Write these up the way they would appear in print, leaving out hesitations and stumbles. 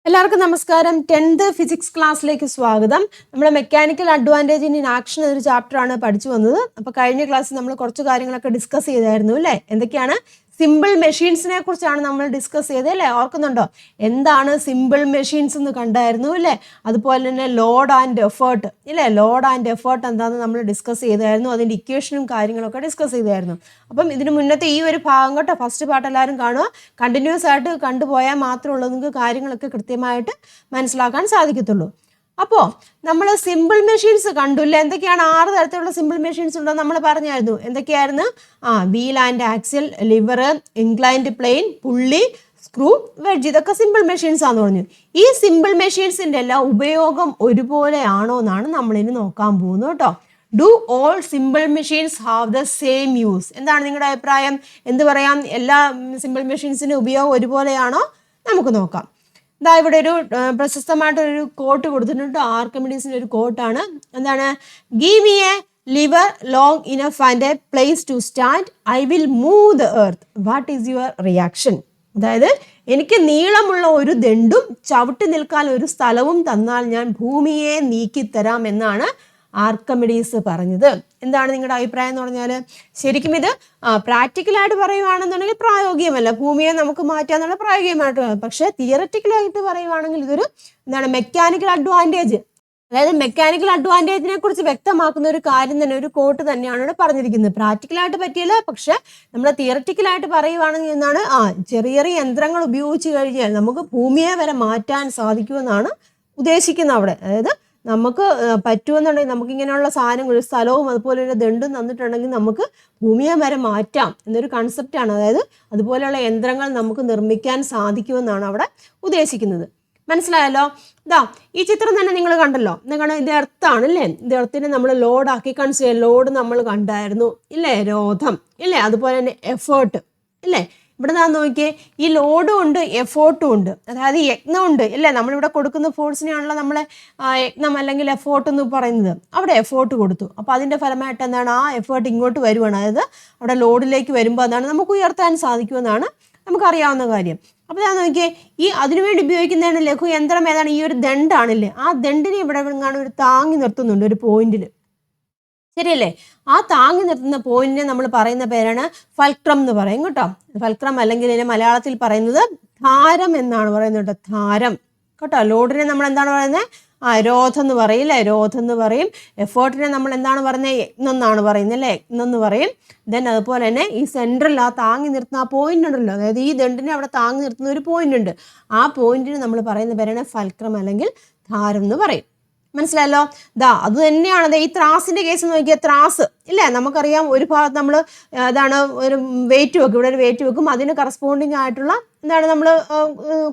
എല്ലാവർക്കും നമസ്കാരം. 10th physics ക്ലാസ്സിലേക്ക് സ്വാഗതം. നമ്മൾ മെക്കാനിക്കൽ അഡ്വാൻറ്റേജ് ഇൻ ആക്ഷൻ എന്നൊരു ചാപ്റ്റർ ആണ് പഠിച്ചു വന്നത്. അപ്പോൾ കഴിഞ്ഞ ക്ലാസ്സിൽ നമ്മൾ കുറച്ച് കാര്യങ്ങളൊക്കെ ഡിസ്കസ് ചെയ്തായിരുന്നു അല്ലേ? എന്തൊക്കെയാണ്? സിമ്പിൾ മെഷീൻസിനെ കുറിച്ചാണ് നമ്മൾ ഡിസ്കസ് ചെയ്തത് അല്ലേ? ഓർക്കുന്നുണ്ടോ? എന്താണ് സിമ്പിൾ മെഷീൻസ് എന്ന് കണ്ടായിരുന്നു അല്ലേ? അതുപോലെ തന്നെ ലോഡ് ആൻഡ് എഫേർട്ട് ഇല്ലേ? ലോഡ് ആൻഡ് എഫേർട്ട് എന്താണെന്ന് നമ്മൾ ഡിസ്കസ് ചെയ്തായിരുന്നു. അതിൻ്റെ ഇക്വേഷനും കാര്യങ്ങളൊക്കെ ഡിസ്കസ് ചെയ്തായിരുന്നു. അപ്പം ഇതിന് മുന്നത്തെ ഈ ഒരു ഭാഗം കേട്ടോ, ഫസ്റ്റ് പാർട്ട് എല്ലാവരും കാണുക. കണ്ടിന്യൂസ് ആയിട്ട് കണ്ടുപോയാൽ മാത്രമുള്ളൂ നിങ്ങൾക്ക് കാര്യങ്ങളൊക്കെ കൃത്യമായിട്ട് മനസ്സിലാക്കാൻ സാധിക്കത്തുള്ളൂ. അപ്പോൾ നമ്മൾ സിമ്പിൾ മെഷീൻസ് കണ്ടില്ല. എന്തൊക്കെയാണ്? 6 തരത്തിലുള്ള സിമ്പിൾ മെഷീൻസ് ഉണ്ടോ നമ്മൾ പറഞ്ഞായിരുന്നു. എന്തൊക്കെയായിരുന്നു? Wheel and axle, lever, inclined plane, pulley, screw, wedge. ഇതൊക്കെ സിമ്പിൾ മെഷീൻസ് ആണെന്ന് പറഞ്ഞു. ഈ സിമ്പിൾ മെഷീൻസിൻ്റെ എല്ലാം ഉപയോഗം ഒരുപോലെയാണോ എന്നാണ് നമ്മളിനി നോക്കാൻ പോകുന്നത് കേട്ടോ. Do all simple machines have the same use? എന്താണ് നിങ്ങളുടെ അഭിപ്രായം? എന്ത് പറയാം? എല്ലാ സിമ്പിൾ മെഷീൻസിൻ്റെ ഉപയോഗം ഒരുപോലെയാണോ? നമുക്ക് നോക്കാം. ഇതാ ഇവിടെ ഒരു പ്രശസ്തമായിട്ടൊരു കോട്ട് കൊടുത്തിട്ടുണ്ട്. ആർക്കിമിഡീസിൻ്റെ ഒരു കോട്ടാണ്. എന്താണ്? Give me a lever long enough and a place to stand, I will move the earth, what is your reaction? അതായത് എനിക്ക് നീളമുള്ള ഒരു ദണ്ടും ചവിട്ടി നിൽക്കാൻ ഒരു സ്ഥലവും തന്നാൽ ഞാൻ ഭൂമിയെ നീക്കിത്തരാം എന്നാണ് ആർക്കിമിഡീസ് പറഞ്ഞത്. എന്താണ് നിങ്ങളുടെ അഭിപ്രായം എന്ന് പറഞ്ഞാൽ? ശരിക്കും ഇത് പ്രാക്ടിക്കലായിട്ട് പറയുവാണെന്നുണ്ടെങ്കിൽ പ്രായോഗികമല്ല. ഭൂമിയെ നമുക്ക് മാറ്റാന്നുള്ള പ്രായോഗികമായിട്ട്. പക്ഷേ തിയററ്റിക്കലായിട്ട് പറയുവാണെങ്കിൽ ഇതൊരു എന്താണ് മെക്കാനിക്കൽ അഡ്വാൻറ്റേജ്. അതായത് മെക്കാനിക്കൽ അഡ്വാൻറ്റേജിനെ കുറിച്ച് വ്യക്തമാക്കുന്ന ഒരു കാര്യം തന്നെ, ഒരു കോട്ട് തന്നെയാണ് ഇവിടെ പറഞ്ഞിരിക്കുന്നത്. പ്രാക്ടിക്കലായിട്ട് പറ്റിയില്ല, പക്ഷെ നമ്മൾ തിയററ്റിക്കലായിട്ട് പറയുവാണെങ്കിൽ എന്താണ്, ചെറിയ ചെറിയ യന്ത്രങ്ങൾ ഉപയോഗിച്ച് കഴിഞ്ഞാൽ നമുക്ക് ഭൂമിയെ വരെ മാറ്റാൻ സാധിക്കുമെന്നാണ് ഉദ്ദേശിക്കുന്നത് അവിടെ. അതായത് നമുക്ക് പറ്റുമെന്നുണ്ടെങ്കിൽ നമുക്ക് ഇങ്ങനെയുള്ള സാധനങ്ങൾ, ഒരു സ്ഥലവും അതുപോലെ ഒരു ദണ്ടും തന്നിട്ടുണ്ടെങ്കിൽ നമുക്ക് ഭൂമിയെ വരെ മാറ്റാം എന്നൊരു കൺസെപ്റ്റാണ്. അതായത് അതുപോലെയുള്ള യന്ത്രങ്ങൾ നമുക്ക് നിർമ്മിക്കാൻ സാധിക്കുമെന്നാണ് അവിടെ ഉദ്ദേശിക്കുന്നത്. മനസ്സിലായല്ലോ? ഇതാ ഈ ചിത്രം തന്നെ നിങ്ങൾ കണ്ടല്ലോ. എന്താണ്? ഇത് എർത്താണ് അല്ലേ? ഇത് എർത്തിനെ നമ്മൾ ലോഡാക്കി കൺസിഡർ. ലോഡ് നമ്മൾ കണ്ടായിരുന്നു ഇല്ലേ? രോധം ഇല്ലേ? അതുപോലെ തന്നെ എഫേർട്ട് ഇല്ലേ? ഇവിടെ ഞാൻ നോക്കിയേ, ഈ ലോഡും ഉണ്ട് എഫേർട്ടും ഉണ്ട്. അതായത് യജ്ഞം ഉണ്ട് ഇല്ലേ? നമ്മളിവിടെ കൊടുക്കുന്ന ഫോഴ്സിനെയാണല്ലോ നമ്മളെ യജ്ഞം അല്ലെങ്കിൽ എഫേർട്ട് എന്ന് പറയുന്നത്. അവിടെ എഫേർട്ട് കൊടുത്തു. അപ്പോൾ അതിൻ്റെ ഫലമായിട്ട് എന്താണ്? ആ എഫേർട്ട് ഇങ്ങോട്ട് വരുവാണ്. അതായത് അവിടെ ലോഡിലേക്ക് വരുമ്പോൾ എന്താണ് നമുക്ക് ഉയർത്താൻ സാധിക്കുമെന്നാണ് നമുക്കറിയാവുന്ന കാര്യം. അപ്പോൾ ഞാൻ നോക്കിയേ, ഈ അതിനുവേണ്ടി ഉപയോഗിക്കുന്നതാണ് ലഘു യന്ത്രം ഏതാണ്? ഈ ഒരു ദണ്ടാണില്ലേ? ആ ദണ്ടിനെ ഇവിടെ എങ്ങാണ്ട് ഒരു താങ്ങി നിർത്തുന്നുണ്ട് ഒരു പോയിന്റിൽ. ശരിയല്ലേ? ആ താങ്ങി നിർത്തുന്ന പോയിന്റിനെ നമ്മൾ പറയുന്ന പേരാണ് ഫൽക്രം എന്ന് പറയും കേട്ടോ. ഫൽക്രം അല്ലെങ്കിൽ ഇതിനെ മലയാളത്തിൽ പറയുന്നത് ധാരം എന്നാണ് പറയുന്നത് കേട്ടോ. ധാരം കേട്ടോ. ലോഡിനെ നമ്മൾ എന്താണ് പറയുന്നത്? രോധം എന്ന് പറയും അല്ലേ? രോധം എന്ന് പറയും. എഫേർട്ടിനെ നമ്മൾ എന്താണ് പറയുന്നത്? യജ്ഞം എന്നാണ് പറയുന്നത് അല്ലേ? യജ്ഞം എന്ന് പറയും. ദെൻ അതുപോലെ തന്നെ ഈ സെൻട്രൽ ആ താങ്ങി നിർത്തുന്ന ആ പോയിന്റ് ഉണ്ടല്ലോ, അതായത് ഈ ദണ്ടിനെ അവിടെ താങ്ങി നിർത്തുന്ന ഒരു പോയിന്റ് ഉണ്ട്. ആ പോയിന്റിന് നമ്മൾ പറയുന്ന പേരാണ് ഫൽക്രം അല്ലെങ്കിൽ ധാരം എന്ന് പറയും. മനസ്സിലായല്ലോ? അത് തന്നെയാണ് ഈ ത്രാസിന്റെ കേസ് നോക്കിയാൽ, ത്രാസ് ഇല്ലേ? നമുക്കറിയാം ഒരു ഭാഗത്ത് നമ്മൾ എന്താണ് ഒരു വെയിറ്റ് വെക്കും. ഇവിടെ ഒരു വെയിറ്റ് വെക്കും. അതിന് കറസ്പോണ്ടിങ് ആയിട്ടുള്ള എന്താണ് നമ്മൾ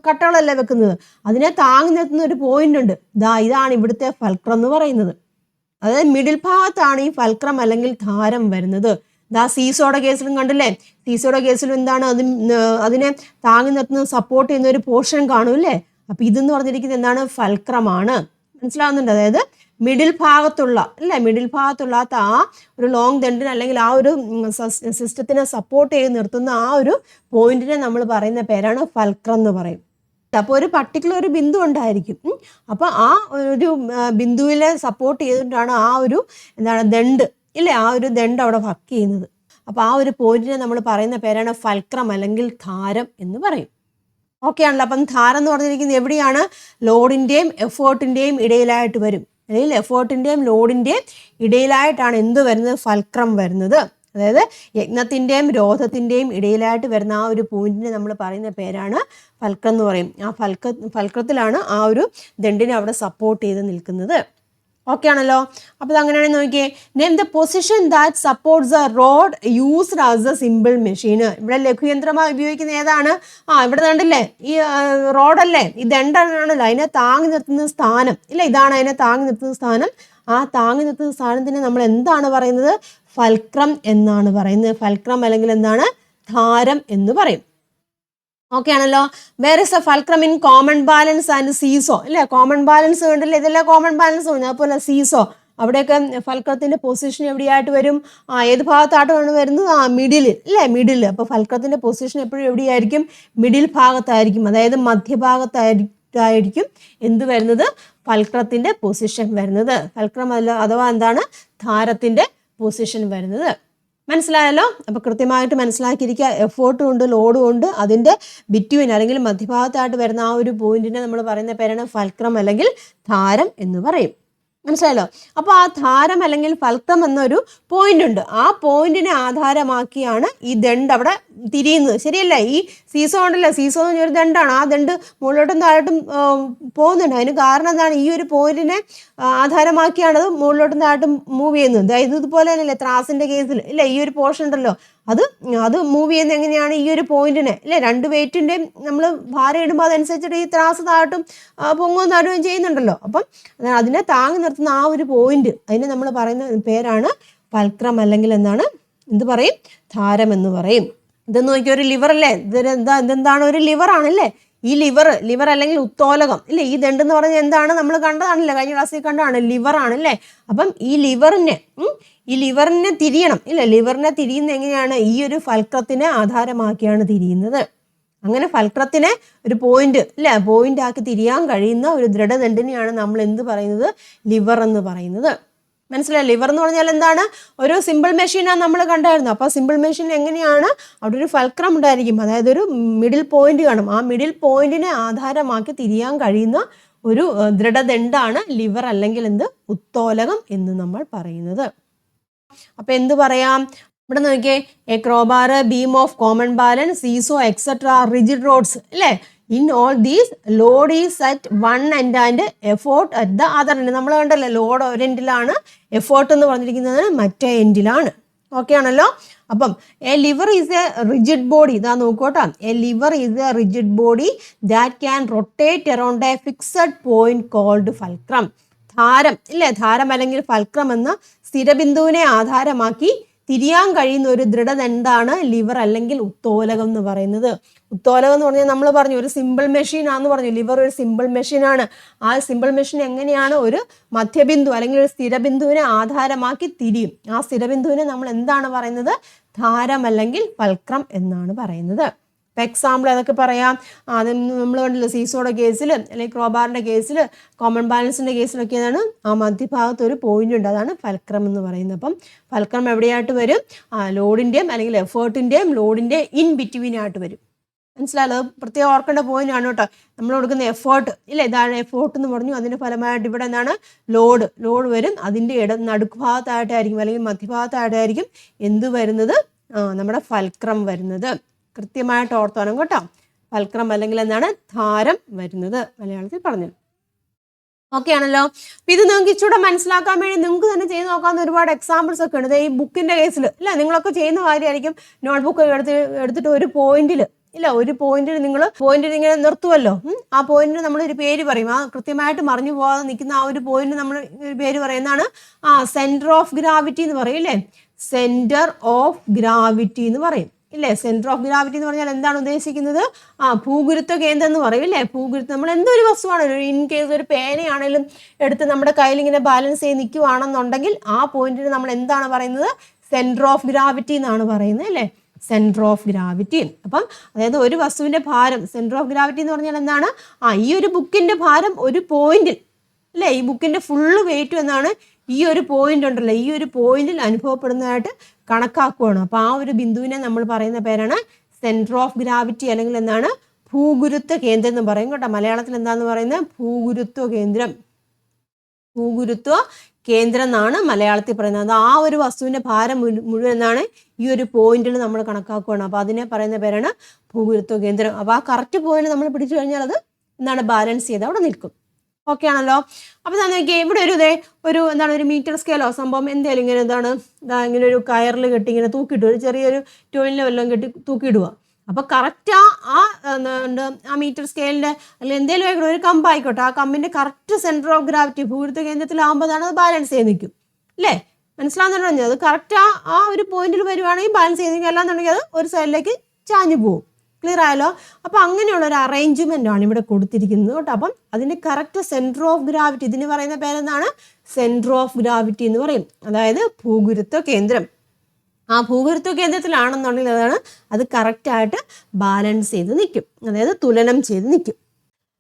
കട്ടകളല്ലേ വെക്കുന്നത്. അതിനെ താങ്ങി നിർത്തുന്ന ഒരു പോയിന്റ് ഉണ്ട്. ഇതാണ് ഇവിടുത്തെ ഫൽക്രം എന്ന് പറയുന്നത്. അതായത് മിഡിൽ ഭാഗത്താണ് ഈ ഫൽക്രം അല്ലെങ്കിൽ ധാരം വരുന്നത്. സീസോയുടെ കേസിലും കണ്ടില്ലേ? സീസോയുടെ കേസിലും എന്താണ് അതിനെ താങ്ങി നിർത്തുന്നത്, സപ്പോർട്ട് ചെയ്യുന്ന ഒരു പോർഷൻ കാണും അല്ലേ? അപ്പൊ ഇതെന്ന് പറഞ്ഞിരിക്കുന്നത് എന്താണ്? ഫൽക്രമാണ്. മനസ്സിലാവുന്നുണ്ട്? അതായത് മിഡിൽ ഭാഗത്തുള്ള അല്ലേ? മിഡിൽ ഭാഗത്തുള്ള ആ ഒരു ലോങ് ദണ്ടിന് അല്ലെങ്കിൽ ആ ഒരു സിസ്റ്റത്തിനെ സപ്പോർട്ട് ചെയ്ത് നിർത്തുന്ന ആ ഒരു പോയിന്റിനെ നമ്മൾ പറയുന്ന പേരാണ് ഫൽക്രം എന്ന് പറയും. അപ്പോൾ ഒരു പർട്ടിക്കുലർ ഒരു ബിന്ദു ഉണ്ടായിരിക്കും. അപ്പോൾ ആ ഒരു ബിന്ദുവിനെ സപ്പോർട്ട് ചെയ്തിട്ടാണ് ആ ഒരു എന്താണ് ദണ്ട് ഇല്ലേ? ആ ഒരു ദണ്ട് അവിടെ വർക്ക് ചെയ്യുന്നത്. അപ്പോൾ ആ ഒരു പോയിന്റിനെ നമ്മൾ പറയുന്ന പേരാണ് ഫൽക്രം അല്ലെങ്കിൽ ധാരം എന്ന് പറയും. ഓക്കെ ആണല്ലോ? അപ്പം ധാരം എന്ന് പറഞ്ഞിരിക്കുന്നത് എവിടെയാണ്? ലോഡിൻ്റെയും എഫേർട്ടിൻ്റെയും ഇടയിലായിട്ട് വരും. അല്ലെങ്കിൽ എഫേർട്ടിൻ്റെയും ലോഡിൻ്റെയും ഇടയിലായിട്ടാണ് എന്ത് വരുന്നത്? ഫൽക്രം വരുന്നത്. അതായത് യജ്ഞത്തിൻ്റെയും രോധത്തിൻ്റെയും ഇടയിലായിട്ട് വരുന്ന ആ ഒരു പോയിന്റിനെ നമ്മൾ പറയുന്ന പേരാണ് ഫൽക്രം എന്ന് പറയും. ആ ഫൽക്രത്തിലാണ് ആ ഒരു ദണ്ടിനെ അവിടെ സപ്പോർട്ട് ചെയ്ത് നിൽക്കുന്നത്. ഓക്കെ ആണല്ലോ? അപ്പോൾ അങ്ങനെയാണെങ്കിൽ നോക്കിയേ, name the position that supports A road used as A simple machine. ഇവിടെ ലഘുയന്ത്രമായി ഉപയോഗിക്കുന്ന ഏതാണ്? ഇവിടെ കണ്ടില്ലേ? ഈ റോഡല്ലേ? ഈ ദണ്ടാണല്ലോ അതിനെ താങ്ങി നിർത്തുന്ന സ്ഥാനം ഇല്ല? ഇതാണ് അതിനെ താങ്ങി നിർത്തുന്ന സ്ഥാനം. ആ താങ്ങി നിർത്തുന്ന സ്ഥാനത്തിന് നമ്മൾ എന്താണ് പറയുന്നത്? ഫൽക്രം എന്നാണ് പറയുന്നത്. ഫൽക്രം അല്ലെങ്കിൽ എന്താണ്? ധാരം എന്ന് പറയും. ഓക്കെ ആണല്ലോ? Where is a fulcrum in common balance and seesaw ഇല്ലേ? കോമൺ ബാലൻസ് കണ്ടില്ലേ? ഇതെല്ലാം കോമൺ ബാലൻസ് ഉണ്ട്. അതുപോലെ സീസോ അവിടെയൊക്കെ ഫൽക്രത്തിന്റെ പൊസിഷൻ എവിടെയായിട്ട് വരും? ഏത് ഭാഗത്തായിട്ടാണ് വരുന്നത്? മിഡിൽ അല്ലേ? മിഡിൽ. അപ്പോൾ ഫൽക്രത്തിന്റെ പൊസിഷൻ എപ്പോഴും എവിടെയായിരിക്കും? മിഡിൽ ഭാഗത്തായിരിക്കും. അതായത് മധ്യഭാഗത്തായിരിക്കും ആയിരിക്കും എന്ത് വരുന്നത്, ഫൽക്രത്തിന്റെ പൊസിഷൻ വരുന്നത്. ഫൽക്രം അഥവാ എന്താണ്, ധാരത്തിന്റെ പൊസിഷൻ വരുന്നത്. മനസ്സിലായല്ലോ? അപ്പൊ കൃത്യമായിട്ട് മനസ്സിലാക്കിയിരിക്കുക. എഫേർട്ടും ഉണ്ട്, ലോഡും ഉണ്ട്. അതിന്റെ ബിറ്റ്വീൻ അല്ലെങ്കിൽ മധ്യഭാഗത്തായിട്ട് വരുന്ന ആ ഒരു പോയിന്റിനെ നമ്മൾ പറയുന്ന പേരാണ് ഫൽക്രം അല്ലെങ്കിൽ ധാരം എന്ന് പറയും. മനസ്സിലായല്ലോ? അപ്പോൾ ആ ധാരം അല്ലെങ്കിൽ ഫൽക്രം എന്നൊരു പോയിന്റ് ഉണ്ട്. ആ പോയിന്റിനെ ആധാരമാക്കിയാണ് ഈ ദണ്ട് അവിടെ തിരിയുന്നത്. ശരിയല്ല? ഈ സീസോ ഉണ്ടല്ലോ, സീസോ എന്ന് പറഞ്ഞൊരു ദണ്ടാണ്. ആ ദണ്ട് മുകളിലോട്ടും താഴോട്ടും പോകുന്നുണ്ട്. അതിന് കാരണം എന്താണ്, ഈ ഒരു പോയിന്റിനെ ആധാരമാക്കിയാണ് അത് മുകളിലോട്ടും താഴോട്ടും മൂവ് ചെയ്യുന്നത്. അതായത് ഇതുപോലെ തന്നെയല്ലേ ത്രാസിന്റെ കേസിൽ ഇല്ല, ഈ ഒരു പോർഷൻ ഉണ്ടല്ലോ, അത് മൂവ് ചെയ്യുന്നത് എങ്ങനെയാണ്, ഈ ഒരു പോയിന്റിനെ ഇല്ലേ, രണ്ട് വെയിറ്റിൻ്റെയും നമ്മൾ ഭാരം ഇടുമ്പോൾ അതനുസരിച്ചിട്ട് ഈ ത്രാസ് താഴോട്ടും പൊങ്ങും താഴുകയും ചെയ്യുന്നുണ്ടല്ലോ. അപ്പം അതിനെ താങ്ങി നിർത്തുന്ന ആ ഒരു പോയിന്റ്, അതിനെ നമ്മൾ പറയുന്ന പേരാണ് ഫൽക്രം അല്ലെങ്കിൽ എന്ത് പറയും, ധാരം എന്ന് പറയും. ഇതെന്ന് നോക്കിയ ഒരു ലിവർ അല്ലേ, ഇതെന്താണ്, ഒരു ലിവറാണല്ലേ. ഈ ലിവർ അല്ലെങ്കിൽ ഉത്തോലകം ഇല്ലേ, ഈ ദണ്ടെന്ന് പറഞ്ഞാൽ എന്താണ്, നമ്മൾ കണ്ടതാണല്ലേ, കഴിഞ്ഞ ക്ലാസ്സിൽ കണ്ടതാണ്, ലിവറാണ് അല്ലേ. അപ്പം ഈ ലിവറിനെ തിരിയണം ഇല്ല, ലിവറിനെ തിരിയുന്ന എങ്ങനെയാണ്, ഈ ഒരു ഫൽക്രത്തിനെ ആധാരമാക്കിയാണ് തിരിയുന്നത്. അങ്ങനെ ഫൽക്രത്തിനെ ഒരു പോയിന്റ് ആക്കി തിരിയാൻ കഴിയുന്ന ഒരു ദൃഢദണ്ഡിനെയാണ് നമ്മൾ എന്ത് പറയുന്നത്, ലിവർ എന്ന് പറയുന്നത്. മനസ്സിലായി? ലിവർ എന്ന് പറഞ്ഞാൽ എന്താണ്, ഒരു സിമ്പിൾ മെഷീനാണ് നമ്മൾ കണ്ടായിരുന്നു. അപ്പോൾ സിമ്പിൾ മെഷീൻ എങ്ങനെയാണ്, അവിടെ ഒരു ഫൽക്രം ഉണ്ടായിരിക്കും, അതായത് ഒരു മിഡിൽ പോയിന്റ് കാണും. ആ മിഡിൽ പോയിന്റിനെ ആധാരമാക്കി തിരിയാൻ കഴിയുന്ന ഒരു ദൃഢദണ്ഡാണ് ലിവർ അല്ലെങ്കിൽ ഉത്തോലകം എന്ന് നമ്മൾ പറയുന്നത്. അപ്പൊ എന്ത് പറയാം, ഇവിടെ നോക്കിയേ, a crowbar, beam of common balance, seesaw etcetera rigid rods അല്ലേ. In all these load is at one end and effort at the other end. നമ്മൾ കണ്ടല്ലോ, ലോഡ് ഒരു എൻഡിലാണ്, എഫോർട്ട് എന്ന് പറഞ്ഞിരിക്കുന്നത് മറ്റേ എൻഡിലാണ്. ഓക്കെ ആണല്ലോ? അപ്പം a lever is a rigid body. ഇതാ നോക്കോട്ടോ, a lever is a rigid body that can rotate around a fixed point called fulcrum. ധാരം ഇല്ലേ, ധാരം അല്ലെങ്കിൽ ഫൽക്രം എന്ന സ്ഥിരബിന്ദുവിനെ ആധാരമാക്കി തിരിയാൻ കഴിയുന്ന ഒരു ദൃഢദണ്ഡാണ് ലിവർ അല്ലെങ്കിൽ ഉത്തോലകം എന്ന് പറയുന്നത്. ഉത്തോലകം എന്ന് പറഞ്ഞാൽ നമ്മൾ പറഞ്ഞു ഒരു സിമ്പിൾ മെഷീൻ ആണെന്ന് പറഞ്ഞു. ലിവർ ഒരു സിമ്പിൾ മെഷീനാണ്. ആ സിമ്പിൾ മെഷീൻ എങ്ങനെയാണ്, ഒരു മധ്യബിന്ദു അല്ലെങ്കിൽ ഒരു സ്ഥിരബിന്ദുവിനെ ആധാരമാക്കി തിരിയും. ആ സ്ഥിരബിന്ദുവിനെ നമ്മൾ എന്താണ് പറയുന്നത്, ധാരം അല്ലെങ്കിൽ ഫൽക്രം എന്നാണ് പറയുന്നത്. ഇപ്പം എക്സാമ്പിൾ ഏതൊക്കെ പറയാം, അത് നമ്മൾ കണ്ടല്ലോ, സീസോയുടെ കേസിൽ അല്ലെങ്കിൽ ക്രോബാറിൻ്റെ കേസിൽ, കോമൺ ബാലൻസിൻ്റെ കേസിലൊക്കെ ഏതാണ്, ആ മധ്യഭാഗത്ത് ഒരു പോയിന്റ് ഉണ്ട്, അതാണ് ഫൽക്രം എന്ന് പറയുന്നത്. അപ്പം ഫൽക്രം എവിടെയായിട്ട് വരും, ലോഡിൻ്റെയും അല്ലെങ്കിൽ എഫേർട്ടിൻ്റെയും ലോഡിൻ്റെ ഇൻ ബിറ്റ്വീൻ ആയിട്ട് വരും. മനസ്സിലായല്ലോ? അത് പ്രത്യേകം ഓർക്കേണ്ട പോയിന്റ് ആണ് കേട്ടോ. നമ്മൾ കൊടുക്കുന്ന എഫേർട്ട് ഇല്ല, ഇതാണ് എഫേർട്ട് എന്ന് പറഞ്ഞു. അതിൻ്റെ ഫലമായിട്ട് ഇവിടെ എന്താണ്, ലോഡ് വരും. അതിൻ്റെ നടുക്കുഭാഗത്തായിട്ടായിരിക്കും അല്ലെങ്കിൽ മധ്യഭാഗത്തായിട്ടായിരിക്കും എന്ത് വരുന്നത്, നമ്മുടെ ഫൽക്രം വരുന്നത്. കൃത്യമായിട്ട് ഓർത്തോണം കേട്ടോ. ഫൽക്രം അല്ലെങ്കിൽ ധാരം വരുന്നത് മലയാളത്തിൽ പറഞ്ഞു. ഓക്കെ ആണല്ലോ? അപ്പൊ ഇത് നിങ്ങൾക്ക് ഇച്ചിരി മനസ്സിലാക്കാൻ വേണ്ടി നിങ്ങൾക്ക് തന്നെ ചെയ്ത് നോക്കാവുന്ന ഒരുപാട് എക്സാമ്പിൾസ് ഒക്കെ ഉണ്ട്. ഈ ബുക്കിന്റെ കേസിൽ ഇല്ല, നിങ്ങളൊക്കെ ചെയ്യുന്ന കാര്യമായിരിക്കും. നോട്ട്ബുക്ക് എടുത്തിട്ട് ഒരു പോയിന്റിൽ നിങ്ങൾ ഇങ്ങനെ നിർത്തുമല്ലോ. ആ പോയിന്റിന് നമ്മളൊരു പേര് പറയും. ആ കൃത്യമായിട്ട് മറിഞ്ഞു പോകാതെ നിൽക്കുന്ന ആ ഒരു പോയിന്റ് നമ്മൾ ഒരു പേര് പറയുന്നതാണ് സെന്റർ ഓഫ് ഗ്രാവിറ്റി എന്ന് പറയും അല്ലേ. സെന്റർ ഓഫ് ഗ്രാവിറ്റി എന്ന് പറയും ഇല്ലേ. സെന്റർ ഓഫ് ഗ്രാവിറ്റി എന്ന് പറഞ്ഞാൽ എന്താണ് ഉദ്ദേശിക്കുന്നത്, ഭൂഗുരുത്വ കേന്ദ്രം എന്ന് പറയും ഇല്ലേ. ഭൂഗുരുത്വം, നമ്മൾ എന്തൊരു വസ്തുവാണെങ്കിലും, ഇൻ കേസ് ഒരു പേനയാണെങ്കിലും എടുത്ത് നമ്മുടെ കയ്യിൽ ഇങ്ങനെ ബാലൻസ് ചെയ്ത് നിൽക്കുവാണെന്നുണ്ടെങ്കിൽ ആ പോയിന്റിന് നമ്മൾ എന്താണ് പറയുന്നത്, സെന്റർ ഓഫ് ഗ്രാവിറ്റി എന്നാണ് പറയുന്നത് അല്ലേ. Centre of gravity. അപ്പം അതായത് ഒരു വസ്തുവിന്റെ ഭാരം, സെന്റർ ഓഫ് ഗ്രാവിറ്റി എന്ന് പറഞ്ഞാൽ എന്താണ്, ഈ ഒരു ബുക്കിന്റെ ഭാരം ഒരു പോയിന്റിൽ അല്ലേ, ഈ ബുക്കിന്റെ ഫുള്ള് വെയിറ്റ് എന്നാണ് ഈ ഒരു പോയിന്റ് ഉണ്ടല്ലോ, ഈ ഒരു പോയിന്റിൽ അനുഭവപ്പെടുന്നതായിട്ട് കണക്കാക്കുകയാണ്. അപ്പോൾ ആ ഒരു ബിന്ദുവിനെ നമ്മൾ പറയുന്ന പേരാണ് സെന്റർ ഓഫ് ഗ്രാവിറ്റി അല്ലെങ്കിൽ ഭൂഗുരുത്വ കേന്ദ്രം എന്ന് പറയും കേട്ടോ. മലയാളത്തിൽ എന്താന്ന് പറയുന്നത്, ഭൂഗുരുത്വ കേന്ദ്രം എന്നാണ് മലയാളത്തിൽ പറയുന്നത്. ആ ഒരു വസ്തുവിന്റെ ഭാരം മുഴുവൻ എന്നാണ് ഈ ഒരു പോയിന്റിൽ നമ്മൾ കണക്കാക്കുകയാണ്. അപ്പോൾ അതിനെ പറയുന്ന പേരാണ് ഭൂഗുരുത്വ കേന്ദ്രം. അപ്പോൾ ആ കറക്റ്റ് പോയിന്റ് നമ്മൾ പിടിച്ചു കഴിഞ്ഞാൽ അത് ബാലൻസ് ചെയ്ത് അവിടെ നിൽക്കും. ഓക്കെ ആണല്ലോ? അപ്പോൾ നോക്കിയേ, ഇവിടെ ഒരു മീറ്റർ സ്കെയിലോ സംഭവം എന്തെങ്കിലും ഇങ്ങനെ ഒരു കയറിൽ കെട്ടി ഇങ്ങനെ തൂക്കിയിടുക, ഒരു ചെറിയൊരു ടോയിലിനെ വല്ലതും കെട്ടി തൂക്കിയിടുക. അപ്പോൾ കറക്റ്റ് ആ മീറ്റർ സ്കെയിലിൻ്റെ അല്ലെങ്കിൽ എന്തെങ്കിലും ആയിക്കോട്ടെ, ഒരു കമ്പ് ആയിക്കോട്ടെ, ആ കമ്പിൻ്റെ കറക്റ്റ് സെൻറ്റർ ഓഫ് ഗ്രാവിറ്റി ഭൂഗുരുത്വ കേന്ദ്രത്തിലാകുമ്പോൾ അത് ബാലൻസ് ചെയ്ത് നിൽക്കും അല്ലേ. മനസ്സിലാവുന്ന പറഞ്ഞത്, അത് കറക്റ്റ് ആ ഒരു പോയിന്റിൽ വരുവാണെങ്കിൽ ബാലൻസ് ചെയ്ത് നിൽക്കുക, അല്ലാന്നുണ്ടെങ്കിൽ അത് ഒരു സൈഡിലേക്ക് ചാഞ്ഞു പോകും. ക്ലിയർ ആയല്ലോ? അപ്പോൾ അങ്ങനെയുള്ള ഒരു അറേഞ്ച്മെൻ്റ് ആണ് ഇവിടെ കൊടുത്തിരിക്കുന്നത് കേട്ടോ. അപ്പം അതിൻ്റെ കറക്റ്റ് സെൻറ്റർ ഓഫ് ഗ്രാവിറ്റി, ഇതിന് പറയുന്ന പേരെന്താണ്, സെൻറ്റർ ഓഫ് ഗ്രാവിറ്റി എന്ന് പറയും. അതായത് ഭൂഗുരുത്വ കേന്ദ്രം. ആ ഭൂഗുരുത്വ കേന്ദ്രത്തിലാണെന്നുണ്ടെങ്കിൽ അത് കറക്റ്റായിട്ട് ബാലൻസ് ചെയ്ത് നിൽക്കും, അതായത് തുലനം ചെയ്ത് നിൽക്കും.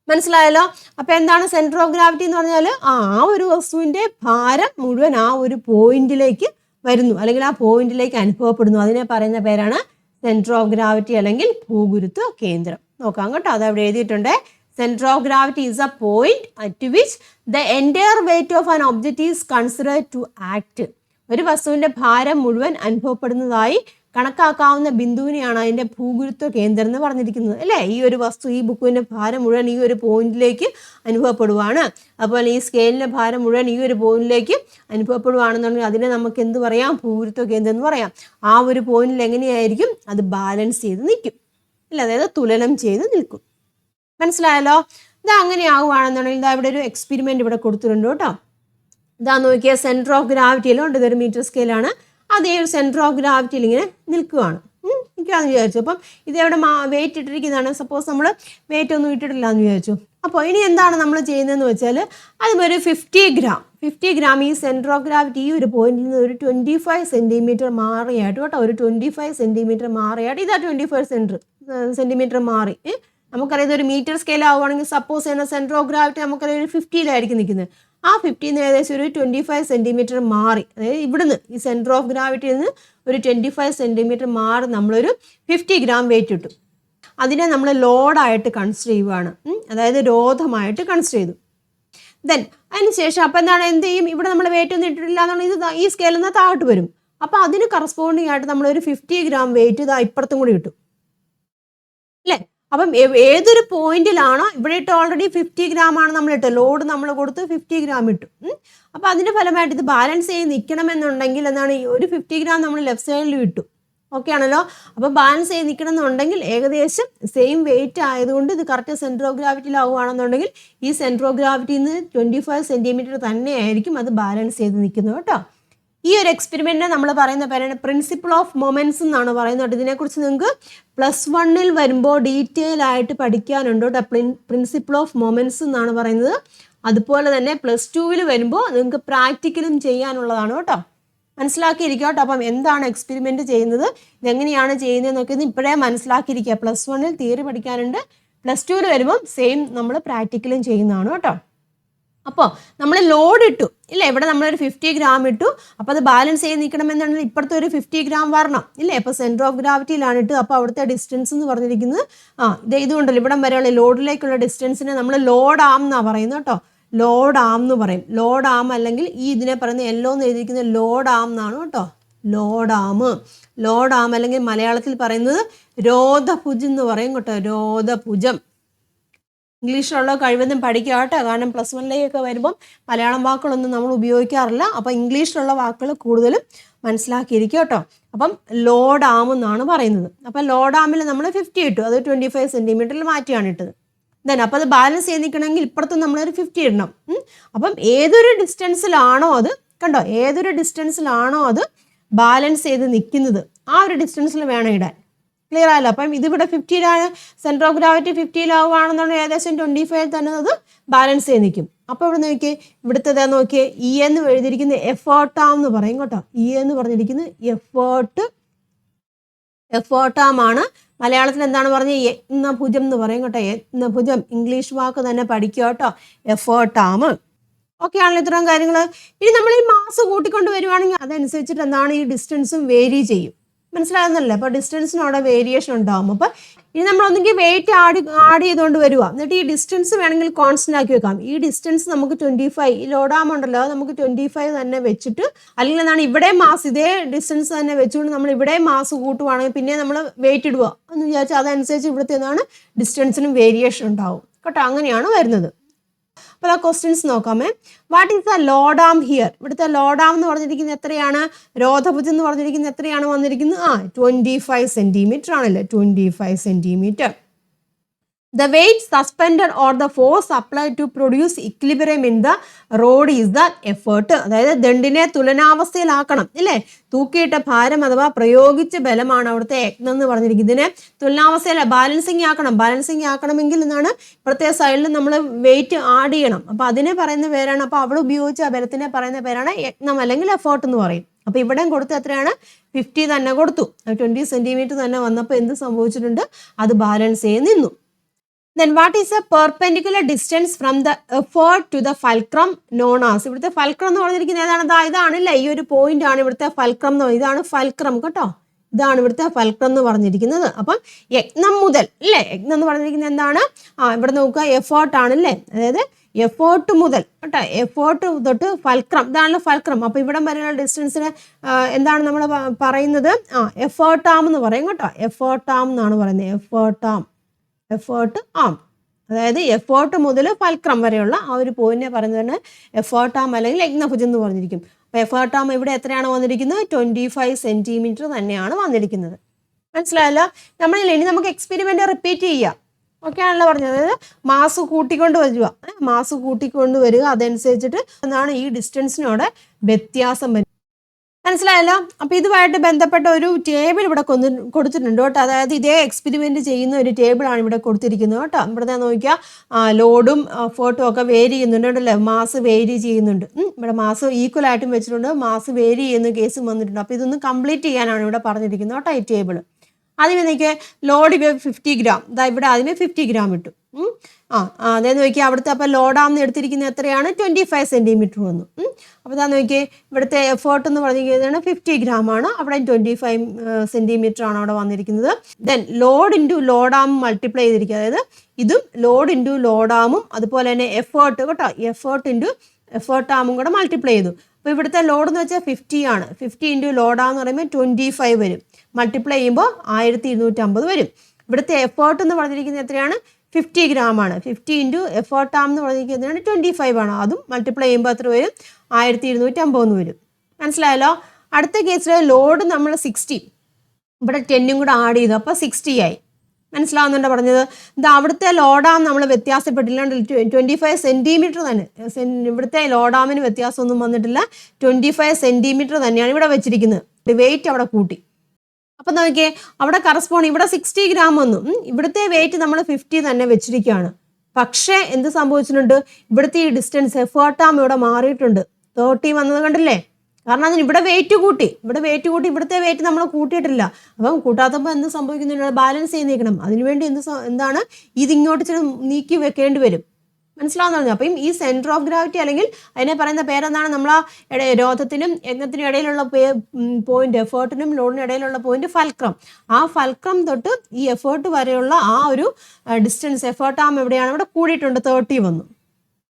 മനസ്സിലായല്ലോ? അപ്പൊ എന്താണ് സെന്റർ ഓഫ് ഗ്രാവിറ്റി എന്ന് പറഞ്ഞാൽ ആ ഒരു വസ്തുവിന്റെ ഭാരം മുഴുവൻ ആ ഒരു പോയിന്റിലേക്ക് വരുന്നു, അല്ലെങ്കിൽ ആ പോയിന്റിലേക്ക് അനുഭവപ്പെടുന്നു. അതിനെ പറയുന്ന പേരാണ് സെന്റർ ഓഫ് ഗ്രാവിറ്റി അല്ലെങ്കിൽ ഭൂഗുരുത്വ കേന്ദ്രം. നോക്കാം കേട്ടോ, അത് അവിടെ എഴുതിയിട്ടുണ്ട്. Centre of gravity is a point at which the entire weight of an object is considered to act. ഒരു വസ്തുവിന്റെ ഭാരം മുഴുവൻ അനുഭവപ്പെടുന്നതായി കണക്കാക്കാവുന്ന ബിന്ദുവിനെയാണ് അതിൻ്റെ ഭൂഗുരുത്വ കേന്ദ്രം എന്ന് പറഞ്ഞിരിക്കുന്നത്, അല്ലേ? ഈ ഒരു വസ്തു, ഈ ബുക്കിൻ്റെ ഭാരം മുഴുവൻ ഈ ഒരു പോയിന്റിലേക്ക് അനുഭവപ്പെടുവാണ്. അതുപോലെ ഈ സ്കെയിലിൻ്റെ ഭാരം മുഴുവൻ ഈ ഒരു പോയിന്റിലേക്ക് അനുഭവപ്പെടുവാണെന്നുണ്ടെങ്കിൽ അതിനെ നമുക്ക് എന്ത് പറയാം? ഭൂഗുരുത്വ കേന്ദ്രം എന്ന് പറയാം. ആ ഒരു പോയിന്റിൽ എങ്ങനെയായിരിക്കും? അത് ബാലൻസ് ചെയ്ത് നിൽക്കും, അല്ല, അതായത് തുലനം ചെയ്ത് നിൽക്കും. മനസ്സിലായല്ലോ? ഇത് അങ്ങനെ ആവുകയാണെന്നുണ്ടെങ്കിൽ ഇതാ ഇവിടെ ഒരു എക്സ്പെരിമെൻ്റ് ഇവിടെ കൊടുത്തിട്ടുണ്ട് കേട്ടോ. ഇതാ നോക്കിയാൽ സെൻറ്റർ ഓഫ് ഗ്രാവിറ്റിയിലുണ്ട്, ഇതൊരു മീറ്റർ സ്കെയിലാണ്. അതേ ഒരു സെൻറ്റർ ഓഫ് ഗ്രാവിറ്റിയിൽ ഇങ്ങനെ നിൽക്കുകയാണ്. നിൽക്കുകയാണെന്ന് വിചാരിച്ചു. അപ്പം ഇതെവിടെ വെയിറ്റ് ഇട്ടിരിക്കുന്നതാണ്. സപ്പോസ് നമ്മൾ വെയിറ്റ് ഒന്നും ഇട്ടിട്ടില്ല എന്ന് വിചാരിച്ചു. അപ്പോൾ ഇനി എന്താണ് നമ്മൾ ചെയ്യുന്നതെന്ന് വെച്ചാൽ അതുമൊരു 50 ഗ്രാം ഈ സെൻറ്റർ ഓഫ് ഗ്രാവിറ്റി ഈ ഒരു പോയിന്റിൽ നിന്ന് ഒരു 25 സെൻറ്റിമീറ്റർ മാറിയായിട്ട് കേട്ടോ, ഒരു 25 സെൻറ്റിമീറ്റർ മാറിയായിട്ട്, ഇതാ 25 സെൻറ്റിമീറ്റർ മാറി. നമുക്കറിയാം ഇതൊരു മീറ്റർ സ്കെയിൽ ആവുകയാണെങ്കിൽ സപ്പോസ് ചെയ്യുന്ന സെൻറ്റർ ഓഫ് ഗ്രാവിറ്റി നമുക്കറിയാം ഒരു 50-ലായിരിക്കും നിൽക്കുന്നത്. ആ 50 ഏകദേശം ഒരു 25 സെൻറ്റിമീറ്റർ മാറി, അതായത് ഇവിടുന്ന് ഈ സെൻറ്റർ ഓഫ് ഗ്രാവിറ്റിയിൽ നിന്ന് ഒരു 25 സെൻറ്റിമീറ്റർ മാറി നമ്മളൊരു 50 ഗ്രാം വെയിറ്റ് ഇട്ടു. അതിനെ നമ്മൾ ലോഡായിട്ട് കൺസിഡർ ചെയ്യുകയാണ്, അതായത് രോധമായിട്ട് കൺസിഡർ ചെയ്തു. ദെൻ അതിനുശേഷം അപ്പം എന്ത് ചെയ്യും? ഇവിടെ നമ്മൾ വെയിറ്റ് ഒന്നും ഇട്ടിട്ടില്ല എന്നുണ്ടെങ്കിൽ ഇത് ഈ സ്കെയിലിൽ നിന്ന് താഴോട്ട് വരും. അപ്പോൾ അതിന് കറസ്പോണ്ടിങ് ആയിട്ട് നമ്മളൊരു 50 ഗ്രാം വെയിറ്റ് ഇതാ ഇപ്പുറത്തും കൂടി ഇട്ടു, അല്ലേ? അപ്പം ഏതൊരു പോയിന്റിലാണോ ഇവിടെ ഇട്ട് ഓൾറെഡി 50 ഗ്രാം ആണ് നമ്മൾ ഇട്ടത്, ലോഡ് നമ്മൾ കൊടുത്ത് 50 ഗ്രാം ഇട്ടു. അപ്പോൾ അതിൻ്റെ ഫലമായിട്ട് ഇത് ബാലൻസ് ചെയ്ത് നിൽക്കണമെന്നുണ്ടെങ്കിൽ എന്താണ്, ഈ ഒരു 50 ഗ്രാം നമ്മൾ ലെഫ്റ്റ് സൈഡിൽ ഇട്ടു. ഓക്കെ ആണല്ലോ? അപ്പോൾ ബാലൻസ് ചെയ്ത് നിൽക്കണം എന്നുണ്ടെങ്കിൽ ഏകദേശം സെയിം വെയിറ്റ് ആയതുകൊണ്ട് ഇത് കറക്റ്റ് സെൻറ്റർ ഓഫ് ഗ്രാവിറ്റിയിലാവുകയാണെന്നുണ്ടെങ്കിൽ ഈ സെൻറ്റർ ഓഫ് ഗ്രാവിറ്റിയിൽ നിന്ന് 25 സെൻറ്റിമീറ്റർ തന്നെയായിരിക്കും അത് ബാലൻസ് ചെയ്ത് നിൽക്കുന്നത് കേട്ടോ. ഈ ഒരു എക്സ്പെരിമെൻറ്റിനെ നമ്മൾ പറയുന്ന പേരാണ് പ്രിൻസിപ്പിൾ ഓഫ് മൊമെൻറ്റ്സ് എന്നാണ് പറയുന്നത്. ഇതിനെക്കുറിച്ച് നിങ്ങൾക്ക് +1 വരുമ്പോൾ ഡീറ്റെയിൽ ആയിട്ട് പഠിക്കാനുണ്ട് കേട്ടോ. പ്രിൻസിപ്പിൾ ഓഫ് മൊമെൻറ്റ്സ് എന്നാണ് പറയുന്നത്. അതുപോലെ തന്നെ +2 വരുമ്പോൾ നിങ്ങൾക്ക് പ്രാക്ടിക്കലും ചെയ്യാനുള്ളതാണ് കേട്ടോ. മനസ്സിലാക്കിയിരിക്കുക കേട്ടോ. അപ്പം എന്താണ് എക്സ്പെരിമെൻറ്റ് ചെയ്യുന്നത്, ഇതെങ്ങനെയാണ് ചെയ്യുന്നതെന്നൊക്കെ ഇപ്പോഴേ മനസ്സിലാക്കിയിരിക്കുക. +1 തിയറി പഠിക്കാനുണ്ട്, +2 വരുമ്പോൾ സെയിം നമ്മൾ പ്രാക്ടിക്കലും ചെയ്യുന്നതാണ് കേട്ടോ. അപ്പോൾ നമ്മൾ ലോഡ് ഇട്ടു, ഇല്ലേ? ഇവിടെ നമ്മളൊരു 50 ഗ്രാം ഇട്ടു. അപ്പോൾ അത് ബാലൻസ് ചെയ്ത് നിൽക്കണമെന്നുണ്ടെങ്കിൽ ഇപ്പുറത്തെ ഒരു 50 ഗ്രാം വരണം, ഇല്ലേ? അപ്പോൾ സെൻറ്റർ ഓഫ് ഗ്രാവിറ്റിയിലാണ് ഇട്ട്. അപ്പോൾ അവിടുത്തെ ഡിസ്റ്റൻസ് എന്ന് പറഞ്ഞിരിക്കുന്നത് ഇതുകൊണ്ടല്ലോ ഇവിടം വരെയുള്ള ലോഡിലേക്കുള്ള ഡിസ്റ്റൻസിനെ നമ്മൾ ലോഡ് ആം എന്നാണ് പറയുന്നത് കേട്ടോ. ലോഡ് ആം എന്ന് പറയും. ലോഡ് ആം അല്ലെങ്കിൽ ഈ ഇതിനെ പറയുന്ന യെല്ലോ എന്ന് എഴുതിയിരിക്കുന്നത് ലോഡ് ആം എന്നാണ് കേട്ടോ. ലോഡ് ആം അല്ലെങ്കിൽ മലയാളത്തിൽ പറയുന്നത് രോധഭുജം എന്ന് പറയും കേട്ടോ. രോധഭുജം. ഇംഗ്ലീഷിലുള്ള കഴിവതും പഠിക്കുക കേട്ടോ. കാരണം +1 വരുമ്പം മലയാളം വാക്കുകളൊന്നും നമ്മൾ ഉപയോഗിക്കാറില്ല. അപ്പോൾ ഇംഗ്ലീഷിലുള്ള വാക്കുകൾ കൂടുതലും മനസ്സിലാക്കിയിരിക്കും കേട്ടോ. അപ്പം ലോഡ് ആം എന്നാണ് പറയുന്നത്. അപ്പം ലോഡ് ആമിൽ നമ്മൾ 50 ഇട്ടു, അത് 25 സെൻറ്റിമീറ്ററിൽ മാറ്റിയാണ് ഇട്ടത്. ദെൻ അപ്പോൾ അത് ബാലൻസ് ചെയ്ത് നിൽക്കണമെങ്കിൽ ഇപ്പുറത്ത് നമ്മളൊരു 50 ഇടണം. അപ്പം ഏതൊരു ഡിസ്റ്റൻസിലാണോ അത് കണ്ടോ, ഏതൊരു ഡിസ്റ്റൻസിലാണോ അത് ബാലൻസ് ചെയ്ത് നിൽക്കുന്നത് ആ ഒരു ഡിസ്റ്റൻസിൽ വേണം ഇടാൻ. ക്ലിയർ ആയല്ലോ? അപ്പം ഇതിവിടെ 50-ലാണ്, സെൻറ്റർ ഓഫ് ഗ്രാവിറ്റി 50-ലാവുകയാണെന്നുണ്ടെങ്കിൽ ഏകദേശം 25 തന്നെ അത് ബാലൻസ് ചെയ്ത് നിൽക്കും. അപ്പോൾ ഇവിടെ നോക്കിയേ, ഇവിടുത്തെ നോക്കിയേ ഇ എന്ന് എഴുതിയിരിക്കുന്നത് എഫേർട്ടാം എന്ന് പറയും കേട്ടോ. ഇ എന്ന് പറഞ്ഞിരിക്കുന്നത് എഫേർട്ടാമാണ്. മലയാളത്തിൽ എന്താണ് പറഞ്ഞത്? യത്നഭുജം എന്ന് പറയും കേട്ടോ. യത്നഭുജം ഇംഗ്ലീഷ് വാക്ക് തന്നെ പഠിക്കുക കേട്ടോ. എഫേർട്ടാം. ഓക്കെ ആണല്ലോ ഇത്രയും കാര്യങ്ങൾ. ഇനി നമ്മൾ ഈ മാസ് കൂട്ടിക്കൊണ്ട് വരുവാണെങ്കിൽ അതനുസരിച്ചിട്ട് എന്താണ് ഈ ഡിസ്റ്റൻസും വേരി ചെയ്യും. മനസ്സിലാകുന്നല്ലേ? അപ്പോൾ ഡിസ്റ്റൻസിന് അവിടെ വേരിയേഷൻ ഉണ്ടാകും. അപ്പോൾ ഇനി നമ്മൾ ഒന്നെങ്കിൽ വെയിറ്റ് ആഡ് ചെയ്തുകൊണ്ട് വരിക, എന്നിട്ട് ഈ ഡിസ്റ്റൻസ് വേണമെങ്കിൽ കോൺസ്റ്റന്റ് ആക്കി വെക്കാം. ഈ ഡിസ്റ്റൻസ് നമുക്ക് 25, ഈ ലോഡാമുണ്ടല്ലോ നമുക്ക് 25 തന്നെ വെച്ചിട്ട്, അല്ലെങ്കിൽ എന്താണ് ഇവിടെ മാസ് ഇതേ ഡിസ്റ്റൻസ് തന്നെ വെച്ചുകൊണ്ട് നമ്മൾ ഇവിടെ മാസ് കൂട്ടുവാണെങ്കിൽ പിന്നെ നമ്മൾ വെയിറ്റ് ഇടുക എന്ന് വിചാരിച്ചാൽ അതനുസരിച്ച് ഇവിടുത്തെ എന്താണ് ഡിസ്റ്റൻസിനും വേരിയേഷൻ ഉണ്ടാവും കേട്ടോ. അങ്ങനെയാണ് വരുന്നത്. അപ്പോൾ ആ ക്വസ്റ്റ്യൻസ് നോക്കാമേ. What is the load arm here? ഇവിടുത്തെ ലോഡ് ആം എന്ന് പറഞ്ഞിരിക്കുന്നത് എത്രയാണ്? രോധഭുജം എന്ന് പറഞ്ഞിരിക്കുന്നത് എത്രയാണ് വന്നിരിക്കുന്നത്? 25 സെൻറ്റിമീറ്റർ ആണല്ലേ, 25 centimetre. The weight suspended or the force applied to produce equilibrium in the rod is the effort. അതായത് ദണ്ഡിനെ തുലനാവസ്ഥയിലാക്കണം, ഇല്ലേ? തൂക്കിയിട്ട ഭാരം അഥവാ പ്രയോഗിച്ച ബലമാണ് അവിടുത്തെ യത്നം എന്ന് പറഞ്ഞിരിക്കുന്നത്. ഇതിനെ തുലനാവസ്ഥയിൽ ബാലൻസിങ് ആക്കണം. ബാലൻസിങ് ആക്കണമെങ്കിൽ എന്താണ്, പ്രത്യേക സൈഡിൽ നമ്മൾ വെയിറ്റ് ആഡ് ചെയ്യണം. അപ്പോൾ അതിനെ പറയുന്ന പേരാണ്, അപ്പോൾ അവിടെ ഉപയോഗിച്ച ആ ബലത്തിനെ പറയുന്ന പേരാണ് യത്നം അല്ലെങ്കിൽ എഫേർട്ട് എന്ന് പറയും. അപ്പോൾ ഇവിടെയും കൊടുത്ത് എത്രയാണ്? 50 തന്നെ കൊടുത്തു. 20 സെൻറ്റിമീറ്റർ തന്നെ വന്നപ്പോൾ എന്ത് സംഭവിച്ചിട്ടുണ്ട്? അത് ബാലൻസ് ചെയ്ത് നിന്നു. Then what is the perpendicular distance from the effort to the fulcrum known as? ഇവിടുത്തെ ഫൽക്രം എന്ന് പറഞ്ഞിരിക്കുന്നത് ഏതാണ്? ഇതാണല്ലേ, ഈ ഒരു പോയിന്റ് ആണ് ഇവിടുത്തെ ഫൽക്രം എന്ന് പറയുന്നത്. ഇതാണ് ഫൽക്രം കേട്ടോ, ഇതാണ് ഇവിടുത്തെ ഫൽക്രം എന്ന് പറഞ്ഞിരിക്കുന്നത്. അപ്പം യജ്ഞം മുതൽ അല്ലേ, യജ്ഞം എന്ന് പറഞ്ഞിരിക്കുന്നത് എന്താണ്? ഇവിടെ നോക്കുക, എഫേർട്ട് ആണല്ലേ, അതായത് എഫേർട്ട് മുതൽ കേട്ടോ, എഫേർട്ട് തൊട്ട് ഫൽക്രം, ഇതാണല്ലോ ഫൽക്രം. അപ്പൊ ഇവിടെ വരെയുള്ള ഡിസ്റ്റൻസിന് എന്താണ് നമ്മൾ പറയുന്നത്? എഫേർട്ട് ആം എന്ന് പറയും കേട്ടോ, എഫേർട്ട് ആം എന്നാണ് പറയുന്നത്, എഫേർട്ട് ആം. അതായത് എഫേർട്ട് മുതൽ ഫൽക്രം വരെയുള്ള ആ ഒരു പോയിന്റിനെ പറയുന്നതാണ് എഫേർട്ട് ആം അല്ലെങ്കിൽ യജ്ഞഭുജം എന്ന് പറഞ്ഞിരിക്കും. അപ്പോൾ എഫേർട്ട് ആം ഇവിടെ എത്രയാണ് വന്നിരിക്കുന്നത്? 25 സെന്റിമീറ്റർ തന്നെയാണ് വന്നിരിക്കുന്നത്. മനസ്സിലായല്ലോ? ഇനി നമുക്ക് എക്സ്പെരിമെന്റ് റിപ്പീറ്റ് ചെയ്യാം. ഓക്കെ ആണല്ലോ പറഞ്ഞത്. അതായത് മാസ് കൂട്ടിക്കൊണ്ട് വരിക, അതനുസരിച്ചിട്ട് എന്താണ് ഈ ഡിസ്റ്റൻസിനോട് വ്യത്യാസം വരും. മനസ്സിലായല്ലോ? അപ്പൊ ഇതുമായിട്ട് ബന്ധപ്പെട്ട ഒരു ടേബിൾ ഇവിടെ കൊടുത്തിട്ടുണ്ട് കേട്ടോ. അതായത് ഇതേ എക്സ്പെരിമെന്റ് ചെയ്യുന്ന ഒരു ടേബിളാണ് ഇവിടെ കൊടുത്തിരിക്കുന്നത് കേട്ടോ. ഇവിടുത്തെ നോക്കിയാൽ ലോഡും ഫോട്ടോ ഒക്കെ വേരി ചെയ്യുന്നുണ്ട് അല്ലേ, മാസ് വേരി ചെയ്യുന്നുണ്ട്. ഇവിടെ മാസ് ഈക്വൽ ആയിട്ടും വെച്ചിട്ടുണ്ട്, മാസ് വേരി ചെയ്യുന്ന കേസും വന്നിട്ടുണ്ട്. അപ്പൊ ഇതൊന്ന് കംപ്ലീറ്റ് ചെയ്യാനാണ് ഇവിടെ പറഞ്ഞിരിക്കുന്നത് കേട്ടോ ഈ ടേബിൾ. ആദ്യമേ നോക്കിയാൽ ലോഡ് 50 ഗ്രാം, ഇവിടെ ആദ്യമേ 50 ഗ്രാം ഇട്ടു. അതായത് നോക്കിയാൽ അവിടുത്തെ അപ്പം ലോഡാന്ന് എടുത്തിരിക്കുന്നത് എത്രയാണ്? 25 സെന്റിമീറ്റർ വന്നു. അപ്പോൾ അതാ നോക്കിയേ, ഇവിടുത്തെ എഫേർട്ട് എന്ന് പറഞ്ഞിരിക്കുന്നത് 50 ഗ്രാം ആണ്, അവിടെ 25 സെന്റിമീറ്റർ ആണ് അവിടെ വന്നിരിക്കുന്നത്. ദെൻ ലോഡ് ഇൻറ്റു ലോഡാം മൾട്ടിപ്ലൈ ചെയ്തിരിക്കുക, അതായത് ഇതും ലോഡ് ഇൻറ്റു ലോഡാമും അതുപോലെ തന്നെ എഫേർട്ട് കേട്ടോ, എഫേർട്ട് ഇൻറ്റു എഫേർട്ട് ആമും കൂടെ മൾട്ടിപ്ലൈ ചെയ്തു. അപ്പോൾ ഇവിടുത്തെ ലോഡ് എന്ന് വെച്ചാൽ 50 ആണ്, 50 ഇൻറ്റു ലോഡാന്ന് പറയുമ്പോൾ 25 വരും, മൾട്ടിപ്ലൈ ചെയ്യുമ്പോൾ 1250 വരും. ഇവിടുത്തെ എഫേർട്ട് എന്ന് പറഞ്ഞിരിക്കുന്നത് എത്രയാണ്? 50 ഗ്രാം ആണ്, 50 ഇൻറ്റു എഫേർട്ട് ആം എന്ന് പറഞ്ഞിരിക്കുന്നത് 25 ആണ്, അതും മൾട്ടിപ്ലൈ ചെയ്യുമ്പോൾ എത്ര വരും? 1250 വരും. മനസ്സിലായല്ലോ? അടുത്ത കേസിൽ ലോഡ് നമ്മൾ 60, ഇവിടെ 10ഉം കൂടെ ആഡ് ചെയ്തു, അപ്പോൾ 60 ആയി. മനസ്സിലാവുന്നുണ്ടോ പറഞ്ഞത്? ഇത് അവിടുത്തെ ലോഡാം നമ്മൾ വ്യത്യാസപ്പെട്ടില്ല, 25 സെന്റിമീറ്റർ തന്നെ, ഇവിടുത്തെ ലോഡാമിന് വ്യത്യാസമൊന്നും വന്നിട്ടില്ല, 25 സെന്റിമീറ്റർ തന്നെയാണ് ഇവിടെ വെച്ചിരിക്കുന്നത്. വെയിറ്റ് അവിടെ കൂട്ടി. അപ്പം നോക്കിയേ, അവിടെ കറസ്പോണ്ട് ഇവിടെ 60 ഗ്രാം വന്നു, ഇവിടുത്തെ വെയിറ്റ് നമ്മൾ 50 തന്നെ വെച്ചിരിക്കുകയാണ്. പക്ഷേ എന്ത് സംഭവിച്ചിട്ടുണ്ട്? ഇവിടുത്തെ ഈ ഡിസ്റ്റൻസ് എഫേർട്ടാം ഇവിടെ മാറിയിട്ടുണ്ട്, 30 വന്നത് കണ്ടില്ലേ? കാരണം അതിന് ഇവിടെ വെയിറ്റ് കൂട്ടി, ഇവിടുത്തെ വെയിറ്റ് നമ്മൾ കൂട്ടിയിട്ടില്ല. അപ്പം കൂട്ടാത്തപ്പോൾ എന്ത് സംഭവിക്കുന്നുണ്ട്? ബാലൻസ് ചെയ്ത് നീക്കണം. അതിനുവേണ്ടി എന്താണ് ഇതിങ്ങോട്ട് ചില നീക്കി വെക്കേണ്ടി വരും. മനസ്സിലാവുന്ന പറഞ്ഞു. അപ്പം ഈ സെൻറ്റർ ഓഫ് ഗ്രാവിറ്റി അല്ലെങ്കിൽ അതിനെ പറയുന്ന പേരെന്താണ്? നമ്മൾ ആ രോധത്തിനും യജ്ഞത്തിനും ഇടയിലുള്ള പോയിന്റ്, എഫേർട്ടിനും ലോഡിനും ഇടയിലുള്ള പോയിന്റ് ഫൽക്രം. ആ ഫൽക്രം തൊട്ട് ഈ എഫേർട്ട് വരെയുള്ള ആ ഒരു ഡിസ്റ്റൻസ് എഫേർട്ട് ആം എവിടെയാണ്? ഇവിടെ കൂടിയിട്ടുണ്ട്, 30 വന്നു.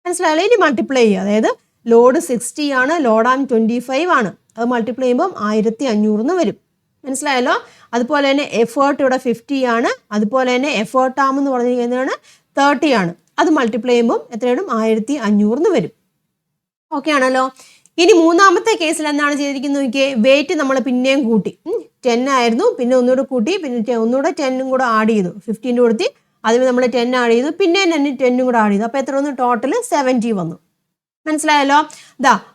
മനസ്സിലായല്ലോ? ഇനി മൾട്ടിപ്ലൈ ചെയ്യുക, അതായത് ലോഡ് 60 ആണ്, ലോഡാം 25 ആണ്, അത് മൾട്ടിപ്ലൈ ചെയ്യുമ്പോൾ 1500 വരും. മനസ്സിലായല്ലോ? അതുപോലെ തന്നെ എഫേർട്ട് ഇവിടെ 50 ആണ്, അതുപോലെ തന്നെ എഫേർട്ട് ആം എന്ന് പറഞ്ഞിരിക്കുന്നതാണ് 30 ആണ്, അത് മൾട്ടിപ്ലൈ ചെയ്യുമ്പോൾ എത്രയാണ്? 1500 വരും. ഓക്കെ ആണല്ലോ? ഇനി മൂന്നാമത്തെ കേസിൽ എന്താണ് ചെയ്തിരിക്കുന്നത് നോക്കിയേ, വെയിറ്റ് നമ്മൾ പിന്നെയും കൂട്ടി, 10 ആയിരുന്നു, പിന്നെ ഒന്നുകൂടെ കൂട്ടി, പിന്നെ ഒന്നുകൂടെ 10ഉം കൂടെ ആഡ് ചെയ്തു, 15 കൊടുത്തി, അതിന് നമ്മൾ 10 ആഡ് ചെയ്തു, പിന്നെ 10ഉം കൂടെ ആഡ് ചെയ്തു, അപ്പോൾ എത്ര വന്നു? ടോട്ടൽ 70 വന്നു. മനസ്സിലായല്ലോ?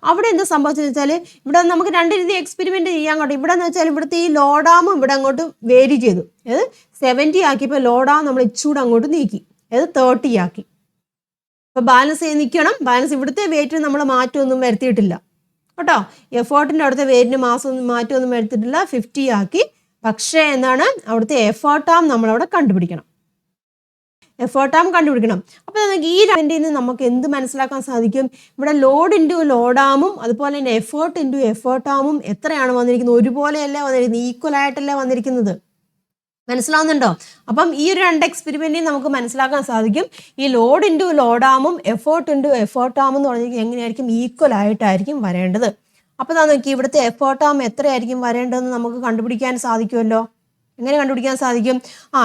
അവിടെ എന്ത് സംഭവിച്ചെന്ന് വെച്ചാൽ ഇവിടെ നമുക്ക് രണ്ട് രീതി എക്സ്പെരിമെന്റ് ചെയ്യാൻ കേട്ടോ. ഇവിടെ എന്ന് വെച്ചാൽ ഇവിടുത്തെ ഈ ലോഡാമും ഇവിടെ അങ്ങോട്ട് വേരി ചെയ്തു, അതായത് 70 ആക്കിയപ്പോൾ ലോഡാം നമ്മൾ ഇച്ചൂടെ അങ്ങോട്ട് നീക്കി, അതായത് 30 ആക്കി. അപ്പോൾ ബാലൻസ് ചെയ്ത് നിൽക്കണം. ബാലൻസ് ഇവിടുത്തെ വെയിറ്റിന് നമ്മൾ മാറ്റമൊന്നും വരുത്തിയിട്ടില്ല കേട്ടോ, എഫേർട്ടിൻ്റെ അവിടുത്തെ വെയിറ്റിന് മാറ്റമൊന്നും വരുത്തിയിട്ടില്ല, 50 ആക്കി. പക്ഷേ എന്താണ്, അവിടുത്തെ എഫേർട്ടാം നമ്മളവിടെ കണ്ടുപിടിക്കണം. അപ്പോൾ നമുക്ക് ഈ രണ്ടിൽ നിന്ന് നമുക്ക് എന്ത് മനസ്സിലാക്കാൻ സാധിക്കും? ഇവിടെ ലോഡ് ഇൻറ്റു ലോഡാമും അതുപോലെ തന്നെ എഫേർട്ട് ഇൻറ്റു എഫേർട്ടാമും എത്രയാണ് വന്നിരിക്കുന്നത്? ഒരുപോലെയല്ല വന്നിരിക്കുന്നത്, ഈക്വൽ ആയിട്ടല്ല വന്നിരിക്കുന്നത്. മനസ്സിലാവുന്നുണ്ടോ? അപ്പം ഈ ഒരു രണ്ട് എക്സ്പെരിമെന്റിൽ നമുക്ക് മനസ്സിലാക്കാൻ സാധിക്കും, ഈ ലോഡ് ഇൻറ്റു ലോഡാമും എഫേർട്ട് ഇൻറ്റു എഫേർട്ടാമും എന്ന് പറഞ്ഞാൽ എങ്ങനെയായിരിക്കും? ഈക്വൽ ആയിട്ടായിരിക്കും വരേണ്ടത്. അപ്പോൾ നോക്കി ഇവിടുത്തെ എഫേർട്ടാം എത്രയായിരിക്കും വരേണ്ടതെന്ന് നമുക്ക് കണ്ടുപിടിക്കാൻ സാധിക്കുമല്ലോ. എങ്ങനെ കണ്ടുപിടിക്കാൻ സാധിക്കും?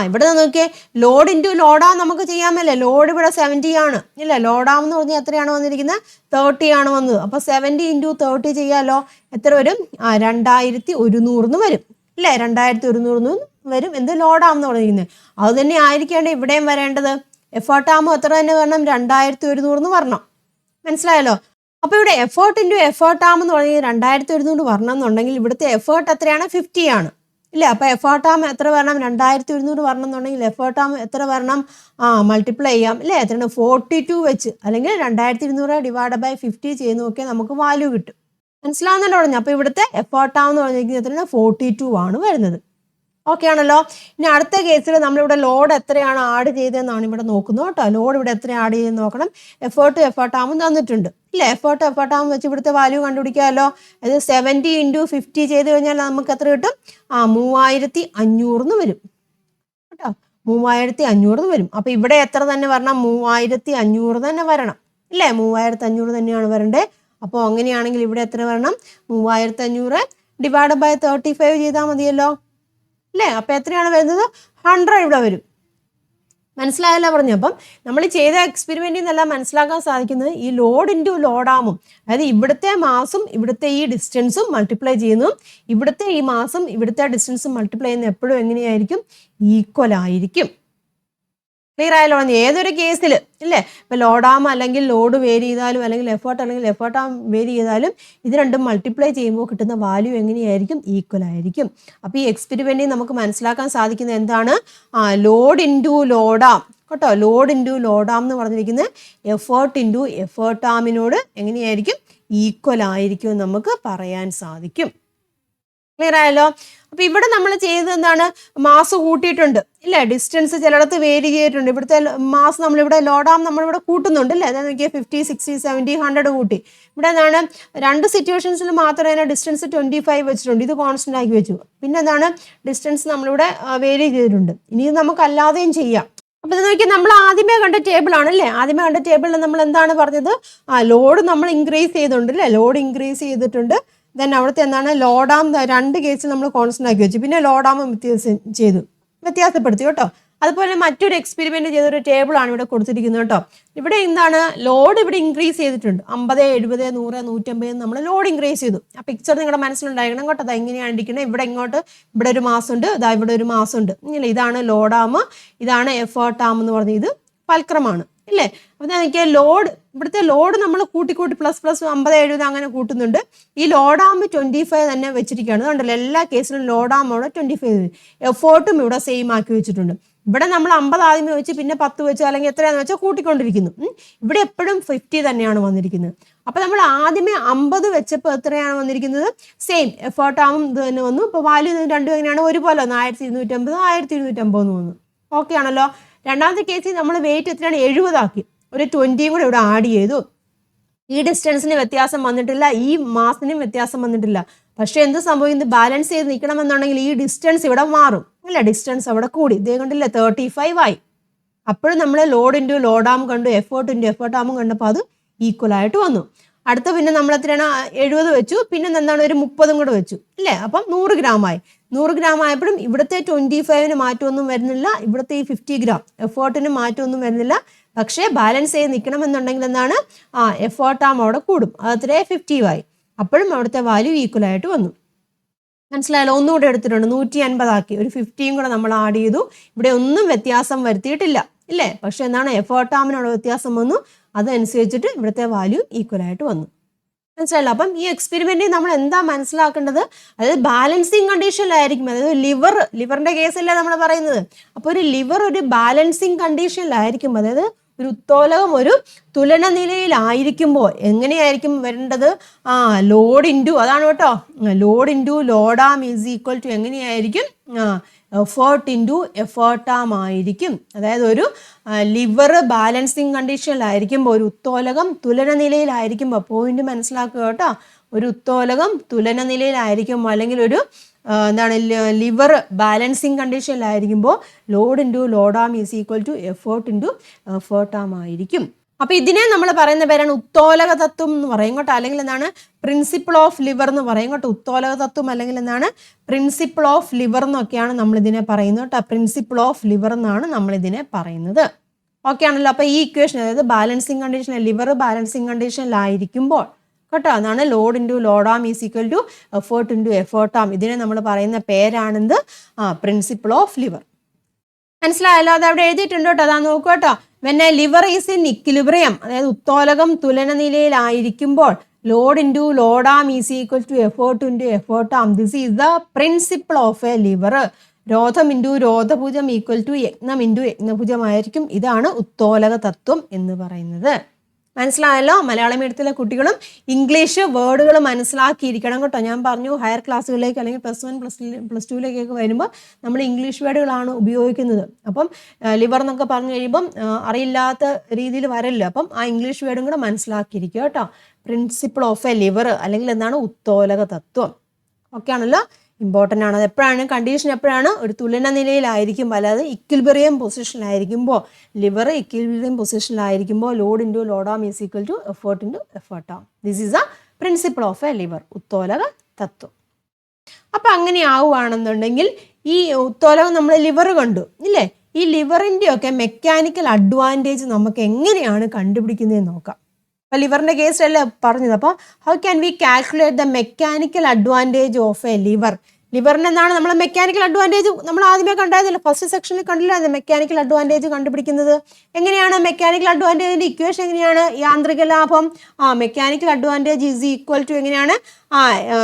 ഇവിടെ നോക്കിയേ, ലോഡ് ഇൻറ്റു ലോഡാം നമുക്ക് ചെയ്യാമല്ലേ. ലോഡ് ഇവിടെ 70 ആണ് ഇല്ല, ലോഡാം എന്ന് പറഞ്ഞാൽ എത്രയാണ് വന്നിരിക്കുന്നത്? 30 ആണ് വന്നത്. അപ്പോൾ 70 ഇൻറ്റു 30 ചെയ്യാമല്ലോ. എത്ര വരും? 2100 വരും അല്ലേ, 2100 വരും. എന്ത്? ലോഡാം എന്ന് പറഞ്ഞിരിക്കുന്നത്. അത് തന്നെ ആയിരിക്കേണ്ട ഇവിടെയും വരേണ്ടത്. എഫേർട്ടാമോ എത്ര തന്നെ വരണം? 2100 വരണം. മനസ്സിലായല്ലോ? അപ്പോൾ ഇവിടെ എഫേർട്ട് ഇൻറ്റു എഫേർട്ടാം എന്ന് പറഞ്ഞാൽ 2100 വരണം എന്നുണ്ടെങ്കിൽ ഇവിടുത്തെ എഫേർട്ട് എത്രയാണ്? 50 ആണ് ഇല്ല. അപ്പോൾ എഫേർട്ടാം എത്ര വരണം? 2100 വരണം എന്നുണ്ടെങ്കിൽ എഫേർട്ടാം എത്ര വരണം? മൾട്ടിപ്ലൈ ചെയ്യാം അല്ലേ, എത്രയാണ്? 42 വെച്ച്, അല്ലെങ്കിൽ 2200 ഡിവൈഡ് ബൈ 50 ചെയ്ത് നോക്കിയാൽ നമുക്ക് വാല്യൂ കിട്ടും. മനസ്സിലാവുന്നുണ്ടോ? അപ്പോൾ ഇവിടുത്തെ എഫേർട്ടാം എന്ന് പറഞ്ഞിരിക്കുന്നത് എത്രയാണ്? 42 ആണ് വരുന്നത്. ഓക്കെ ആണല്ലോ. ഇനി അടുത്ത കേസിൽ നമ്മളിവിടെ ലോഡ് എത്രയാണ് ആഡ് ചെയ്തതെന്നാണ് ഇവിടെ നോക്കുന്നത് കേട്ടോ. ലോഡ് ഇവിടെ എത്ര ആഡ് ചെയ്തെന്ന് നോക്കണം. എഫേർട്ടാകുമ്പോൾ തന്നിട്ടുണ്ട് ഇല്ലേ. എഫേർട്ടാകുമ്പോൾ വെച്ച് ഇവിടുത്തെ വാല്യൂ കണ്ടുപിടിക്കാമല്ലോ. അത് 70 × 50 ചെയ്ത് കഴിഞ്ഞാൽ നമുക്ക് എത്ര കിട്ടും? 3500 വരും കേട്ടോ. 3500 വരും. അപ്പൊ ഇവിടെ എത്ര തന്നെ വരണം? 3500 തന്നെ വരണം ഇല്ലേ. 3500 തന്നെയാണ് വരണ്ടേ. അപ്പോൾ അങ്ങനെയാണെങ്കിൽ ഇവിടെ എത്ര വരണം? 3500 ÷ 35 ചെയ്താൽ മതിയല്ലോ അല്ലേ. അപ്പം എത്രയാണ് വരുന്നത്? 100 ഇവിടെ വരും. മനസ്സിലായല്ലോ പറഞ്ഞു. അപ്പം നമ്മൾ ചെയ്ത എക്സ്പെരിമെൻറ്റിൽ നിന്നെല്ലാം മനസ്സിലാക്കാൻ സാധിക്കുന്നത് ഈ ലോഡ് ഇൻറ്റു ലോഡാമും, അതായത് ഇവിടുത്തെ മാസും ഇവിടുത്തെ ഈ ഡിസ്റ്റൻസും മൾട്ടിപ്ലൈ ചെയ്യുന്നു. ഇവിടുത്തെ ഈ മാസും ഇവിടുത്തെ ഡിസ്റ്റൻസും മൾട്ടിപ്ലൈ ചെയ്യുന്ന എപ്പോഴും എങ്ങനെയായിരിക്കും? ഈക്വൽ ആയിരിക്കും. ക്ലിയർ ആയല്ലോ? ഏതൊരു കേസിൽ ഇല്ലേ, ഇപ്പം ലോഡാം അല്ലെങ്കിൽ ലോഡ് വേരി ചെയ്താലും അല്ലെങ്കിൽ എഫേർട്ടാം വേരി ചെയ്താലും ഇത് രണ്ടും മൾട്ടിപ്ലൈ ചെയ്യുമ്പോൾ കിട്ടുന്ന വാല്യൂ എങ്ങനെയായിരിക്കും? ഈക്വൽ ആയിരിക്കും. അപ്പോൾ ഈ എക്സ്പെരിമെൻറ്റിൽ നമുക്ക് മനസ്സിലാക്കാൻ സാധിക്കുന്നത് എന്താണ്? ലോഡ് ഇൻറ്റു ലോഡാം കേട്ടോ. ലോഡ് ഇൻറ്റു ലോഡാം എന്ന് പറഞ്ഞിരിക്കുന്നത് എഫേർട്ട് എഫേർട്ടാമിനോട് എങ്ങനെയായിരിക്കും? ഈക്വൽ ആയിരിക്കും എന്ന് നമുക്ക് പറയാൻ സാധിക്കും. ക്ലിയർ ആയല്ലോ? അപ്പൊ ഇവിടെ നമ്മൾ ചെയ്തത് എന്താണ്? മാസ് കൂട്ടിയിട്ടുണ്ട് ഇല്ലേ. ഡിസ്റ്റൻസ് ചിലയിടത്ത് വേരി ചെയ്തിട്ടുണ്ട്. ഇവിടുത്തെ മാസ് നമ്മളിവിടെ ലോഡാം നമ്മളിവിടെ കൂട്ടുന്നുണ്ട് അല്ലേ. അതായത് നോക്കിയാൽ 50, 60, 70, 100 കൂട്ടി. ഇവിടെ എന്താണ്? 2 സിറ്റുവേഷൻസിൽ മാത്രമേ അതിനെ ഡിസ്റ്റൻസ് 25 വെച്ചിട്ടുണ്ട്. ഇത് കോൺസ്റ്റന്റ് ആക്കി വെച്ചു. പിന്നെ എന്താണ്? ഡിസ്റ്റൻസ് നമ്മളിവിടെ വേരി ചെയ്തിട്ടുണ്ട്. ഇനി ഇത് നമുക്ക് അല്ലാതെയും ചെയ്യാം. അപ്പൊ ഇത് നോക്കിയാൽ നമ്മൾ ആദ്യമേ കണ്ട ടേബിൾ ആണല്ലേ. ആദ്യമേ കണ്ട ടേബിളിൽ നമ്മൾ എന്താണ് പറഞ്ഞത്? ലോഡ് നമ്മൾ ഇൻക്രീസ് ചെയ്തിട്ടുണ്ട് അല്ലേ. ലോഡ് ഇൻക്രീസ് ചെയ്തിട്ടുണ്ട്. ദെൻ അവിടുത്തെ എന്താണ്? ലോഡാം 2 കേസിൽ നമ്മൾ കോൺസ്റ്റന്റ് ആക്കി വെച്ചു. പിന്നെ ലോഡാമും വ്യത്യാസപ്പെടുത്തി കേട്ടോ. അതുപോലെ മറ്റൊരു എക്സ്പെരിമെന്റ് ചെയ്തൊരു ടേബിളാണ് ഇവിടെ കൊടുത്തിരിക്കുന്നത് കേട്ടോ. ഇവിടെ എന്താണ്? ലോഡ് ഇവിടെ ഇൻക്രീസ് ചെയ്തിട്ടുണ്ട്. 50, 70, 100, 150 നമ്മൾ ലോഡ് ഇൻക്രീസ് ചെയ്തു. ആ പിക്ചർ നിങ്ങളുടെ മനസ്സിലുണ്ടായിരിക്കണം കേട്ടോ. അത് എങ്ങനെയാണ് ഇരിക്കുന്നത്? ഇവിടെ ഇങ്ങോട്ട് ഇവിടെ ഒരു മാസമുണ്ട്, ഇതാ ഇവിടെ ഒരു മാസമുണ്ട് ഇങ്ങനെ. ഇതാണ് ലോഡാം, ഇതാണ് എഫേർട്ടാം എന്ന് പറഞ്ഞത്. ഇത് ഫൽക്രമാണ് ഇല്ലേ. അപ്പം എനിക്ക് ലോഡ്, ഇവിടുത്തെ ലോഡ് നമ്മൾ കൂട്ടി പ്ലസ് 50, 70 അങ്ങനെ കൂട്ടുന്നുണ്ട്. ഈ ലോഡാമ്പ് 25 തന്നെ വെച്ചിരിക്കുകയാണ്. അതുകൊണ്ടല്ലോ എല്ലാ കേസിലും ലോഡാമ്പ് അവിടെ 25. എഫേർട്ടും ഇവിടെ സെയിം ആക്കി വെച്ചിട്ടുണ്ട്. ഇവിടെ നമ്മൾ 50 ആദ്യമേ വെച്ച് പിന്നെ 10 വെച്ച് അല്ലെങ്കിൽ എത്രയാണെന്ന് വെച്ചാൽ കൂട്ടിക്കൊണ്ടിരിക്കുന്നു. ഇവിടെ എപ്പോഴും 50 തന്നെയാണ് വന്നിരിക്കുന്നത്. അപ്പം നമ്മൾ ആദ്യമേ 50 വെച്ചപ്പോൾ എത്രയാണ് വന്നിരിക്കുന്നത്? സെയിം എഫേർട്ടാവും ഇത് തന്നെ വന്നു. ഇപ്പോൾ വാല്യൂ രണ്ടും എങ്ങനെയാണ്? ഒരുപോലെ വന്നു. 1250, 1250 വന്നു. ഓക്കെ ആണല്ലോ. രണ്ടാമത്തെ കേസിൽ നമ്മൾ വെയിറ്റ് എത്രയാണ്? 70 ആക്കി. ഒരു 20 കൂടെ ഇവിടെ ആഡ് ചെയ്തു. ഈ ഡിസ്റ്റൻസിന് വ്യത്യാസം വന്നിട്ടില്ല, ഈ മാസിനും വ്യത്യാസം വന്നിട്ടില്ല. പക്ഷെ എന്ത് സംഭവിക്കുന്നത്? ബാലൻസ് ചെയ്ത് നിൽക്കണമെന്നുണ്ടെങ്കിൽ ഈ ഡിസ്റ്റൻസ് ഇവിടെ മാറും അല്ല. ഡിസ്റ്റൻസ് അവിടെ കൂടി. ഇതേ കണ്ടില്ലേ 35 ആയി. അപ്പോഴും നമ്മൾ ലോഡ് ഇൻറ്റു ലോഡാം കണ്ടു, എഫേർട്ടാമും കണ്ടപ്പോൾ അത് ഈക്വൽ ആയിട്ട് വന്നു. അടുത്ത പിന്നെ നമ്മൾ എത്രയാണ്? 70 വെച്ചു. പിന്നെ എന്താണ്? ഒരു 30 കൂടെ വെച്ചു അല്ലേ. അപ്പം 100 ഗ്രാമായി. 100 ഗ്രാം ആയപ്പോഴും ഇവിടുത്തെ 25-ന് മാറ്റമൊന്നും വരുന്നില്ല. ഇവിടുത്തെ ഈ 50 ഗ്രാം എഫേർട്ടിന് മാറ്റമൊന്നും വരുന്നില്ല. പക്ഷേ ബാലൻസ് ചെയ്ത് നിൽക്കണമെന്നുണ്ടെങ്കിൽ എന്താണ്? എഫേർട്ടാം അവിടെ കൂടും. അതത്രേ 50 ആയി. അപ്പോഴും അവിടുത്തെ വാല്യൂ ഈക്വൽ ആയിട്ട് വന്നു. മനസ്സിലായല്ലോ? ഒന്നുകൂടെ എടുത്തിട്ടുണ്ട്, 150 ആക്കി. ഒരു 50 കൂടെ നമ്മൾ ആഡ് ചെയ്തു. ഇവിടെ ഒന്നും വ്യത്യാസം വരുത്തിയിട്ടില്ല ഇല്ലേ. പക്ഷെ എന്താണ്? എഫേർട്ടാമിനുള്ള വ്യത്യാസം വന്നു. അതനുസരിച്ചിട്ട് ഇവിടുത്തെ വാല്യൂ ഈക്വൽ ആയിട്ട് വന്നു. മനസ്സിലായല്ലോ? അപ്പം ഈ എക്സ്പെരിമെന്റിൽ നമ്മൾ എന്താ മനസ്സിലാക്കേണ്ടത്? അതായത് ബാലൻസിങ് കണ്ടീഷനിലായിരിക്കും. അതായത് ലിവറിന്റെ കേസല്ലേ നമ്മൾ പറയുന്നത്. അപ്പോൾ ഒരു ലിവർ ഒരു ബാലൻസിങ് കണ്ടീഷനിലായിരിക്കും. അതായത് ഒരു ഉത്തോലകം ഒരു തുലന നിലയിലായിരിക്കുമ്പോൾ എങ്ങനെയായിരിക്കും വരേണ്ടത്? ലോഡ് ഇൻറ്റു, അതാണ് കേട്ടോ, load into ലോഡാം is equal to എങ്ങനെയായിരിക്കും? എഫേർട്ട് ഇൻറ്റു എഫേർട്ടാം ആയിരിക്കും. അതായത് ഒരു ലിവർ ബാലൻസിങ് കണ്ടീഷനിലായിരിക്കുമ്പോൾ, ഒരു ഉത്തോലകം തുലന നിലയിലായിരിക്കുമ്പോൾ, പോയിന്റ് മനസ്സിലാക്കുക കേട്ടോ. ഒരു ഉത്തോലകം തുലന നിലയിലായിരിക്കുമ്പോൾ അല്ലെങ്കിൽ ഒരു എന്താണ് ലിവർ ബാലൻസിങ് കണ്ടീഷനിലായിരിക്കുമ്പോൾ load into ലോഡാം is equal to effort into എഫേർട്ടാം ആയിരിക്കും. അപ്പൊ ഇതിനെ നമ്മൾ പറയുന്ന പേരാണ് ഉത്തോലക തത്വം എന്ന് പറയും കേട്ടോ. അല്ലെങ്കിൽ എന്താണ്? പ്രിൻസിപ്പിൾ ഓഫ് ലിവർ എന്ന് പറയും കേട്ടോ. ഉത്തോലക തത്വം അല്ലെങ്കിൽ എന്താണ്? പ്രിൻസിപ്പിൾ ഓഫ് ലിവർ എന്നൊക്കെയാണ് നമ്മൾ ഇതിനെ പറയുന്നത് കേട്ടോ. പ്രിൻസിപ്പിൾ ഓഫ് ലിവർ എന്നാണ് നമ്മൾ ഇതിനെ പറയുന്നത്. ഓക്കെ ആണല്ലോ. അപ്പൊ ഈ ഇക്വേഷൻ, അതായത് ബാലൻസിങ് കണ്ടീഷൻ, ലിവർ ബാലൻസിങ് കണ്ടീഷനിലായിരിക്കുമ്പോൾ കേട്ടോ, അതാണ് load into ലോഡാം is equal to effort into effort arm. ഇതിനെ നമ്മൾ പറയുന്ന പേരാണെന്ത്? Principle of liver. മനസ്സിലായല്ലോ? അത് അവിടെ എഴുതിയിട്ടുണ്ട് കേട്ടോ. അതാ നോക്കൂ കേട്ടോ. When a lever is in equilibrium, അതായത് ഉത്തോലകം തുലന നിലയിലായിരിക്കുമ്പോൾ load into ലോഡാം is equal to effort into effort arm. This is the principle of a lever. രോധം ഇൻറ്റു രോധഭുജം ഈക്വൽ ടു യജ്ഞം ഇൻറ്റു യജ്ഞഭുജമായിരിക്കും. ഇതാണ് ഉത്തോലക തത്വം എന്ന് പറയുന്നത്. മനസ്സിലായല്ലോ? മലയാളം മീഡിയത്തിലെ കുട്ടികളും ഇംഗ്ലീഷ് വേർഡുകൾ മനസ്സിലാക്കിയിരിക്കണം കേട്ടോ. ഞാൻ പറഞ്ഞു ഹയർ ക്ലാസ്സുകളിലേക്ക് അല്ലെങ്കിൽ +1 +2 വരുമ്പോൾ നമ്മൾ ഇംഗ്ലീഷ് വേർഡുകളാണ് ഉപയോഗിക്കുന്നത്. അപ്പം ലിവർ എന്നൊക്കെ പറഞ്ഞു കഴിയുമ്പം അറിയില്ലാത്ത രീതിയിൽ വരല്ലോ. അപ്പം ആ ഇംഗ്ലീഷ് വേർഡും കൂടെ മനസ്സിലാക്കിയിരിക്കുക കേട്ടോ. പ്രിൻസിപ്പിൾ ഓഫ് എ ലിവർ അല്ലെങ്കിൽ എന്താണ് ഉത്തോലക തത്വം. ഓക്കെ ആണല്ലോ, ഇമ്പോർട്ടൻ്റ് ആണ്. അത് എപ്പോഴാണ് കണ്ടീഷൻ, എപ്പോഴാണ് ഒരു തുലന നിലയിലായിരിക്കും, അല്ലാതെ ഇക്വിലിബ്രിയം പൊസിഷനിലായിരിക്കുമ്പോൾ, ലിവർ ഇക്വിലിബ്രിയം പൊസിഷനിലായിരിക്കുമ്പോൾ load into ലോഡാം is equal to effort into effort arm. This is a principle of a lever, ഉത്തോലക തത്വം. അപ്പം അങ്ങനെ ആവുകയാണെന്നുണ്ടെങ്കിൽ ഈ ഉത്തോലകം നമ്മൾ ലിവർ കണ്ടു ഇല്ലേ? ഈ ലിവറിൻ്റെയൊക്കെ മെക്കാനിക്കൽ അഡ്വാൻറ്റേജ് നമുക്ക് എങ്ങനെയാണ് കണ്ടുപിടിക്കുന്നതെന്ന് നോക്കാം. അപ്പോൾ ലിവറിൻ്റെ കേസിലല്ലേ പറഞ്ഞത്. അപ്പോൾ how can we calculate the mechanical advantage of a lever? ലിവറിന് എന്താണ് നമ്മൾ മെക്കാനിക്കൽ അഡ്വാൻറ്റേജ് നമ്മൾ ആദ്യമേ കണ്ടായിരുന്നില്ല, ഫസ്റ്റ് സെക്ഷനിൽ കണ്ടില്ല അത് മെക്കാനിക്കൽ അഡ്വാൻറ്റേജ് കണ്ടുപിടിക്കുന്നത്. എങ്ങനെയാണ് മെക്കാനിക്കൽ അഡ്വാൻറ്റേജിൻ്റെ ഇക്വേഷൻ എങ്ങനെയാണ്? യാന്ത്രിക ലാഭം mechanical advantage is equal to എങ്ങനെയാണ്?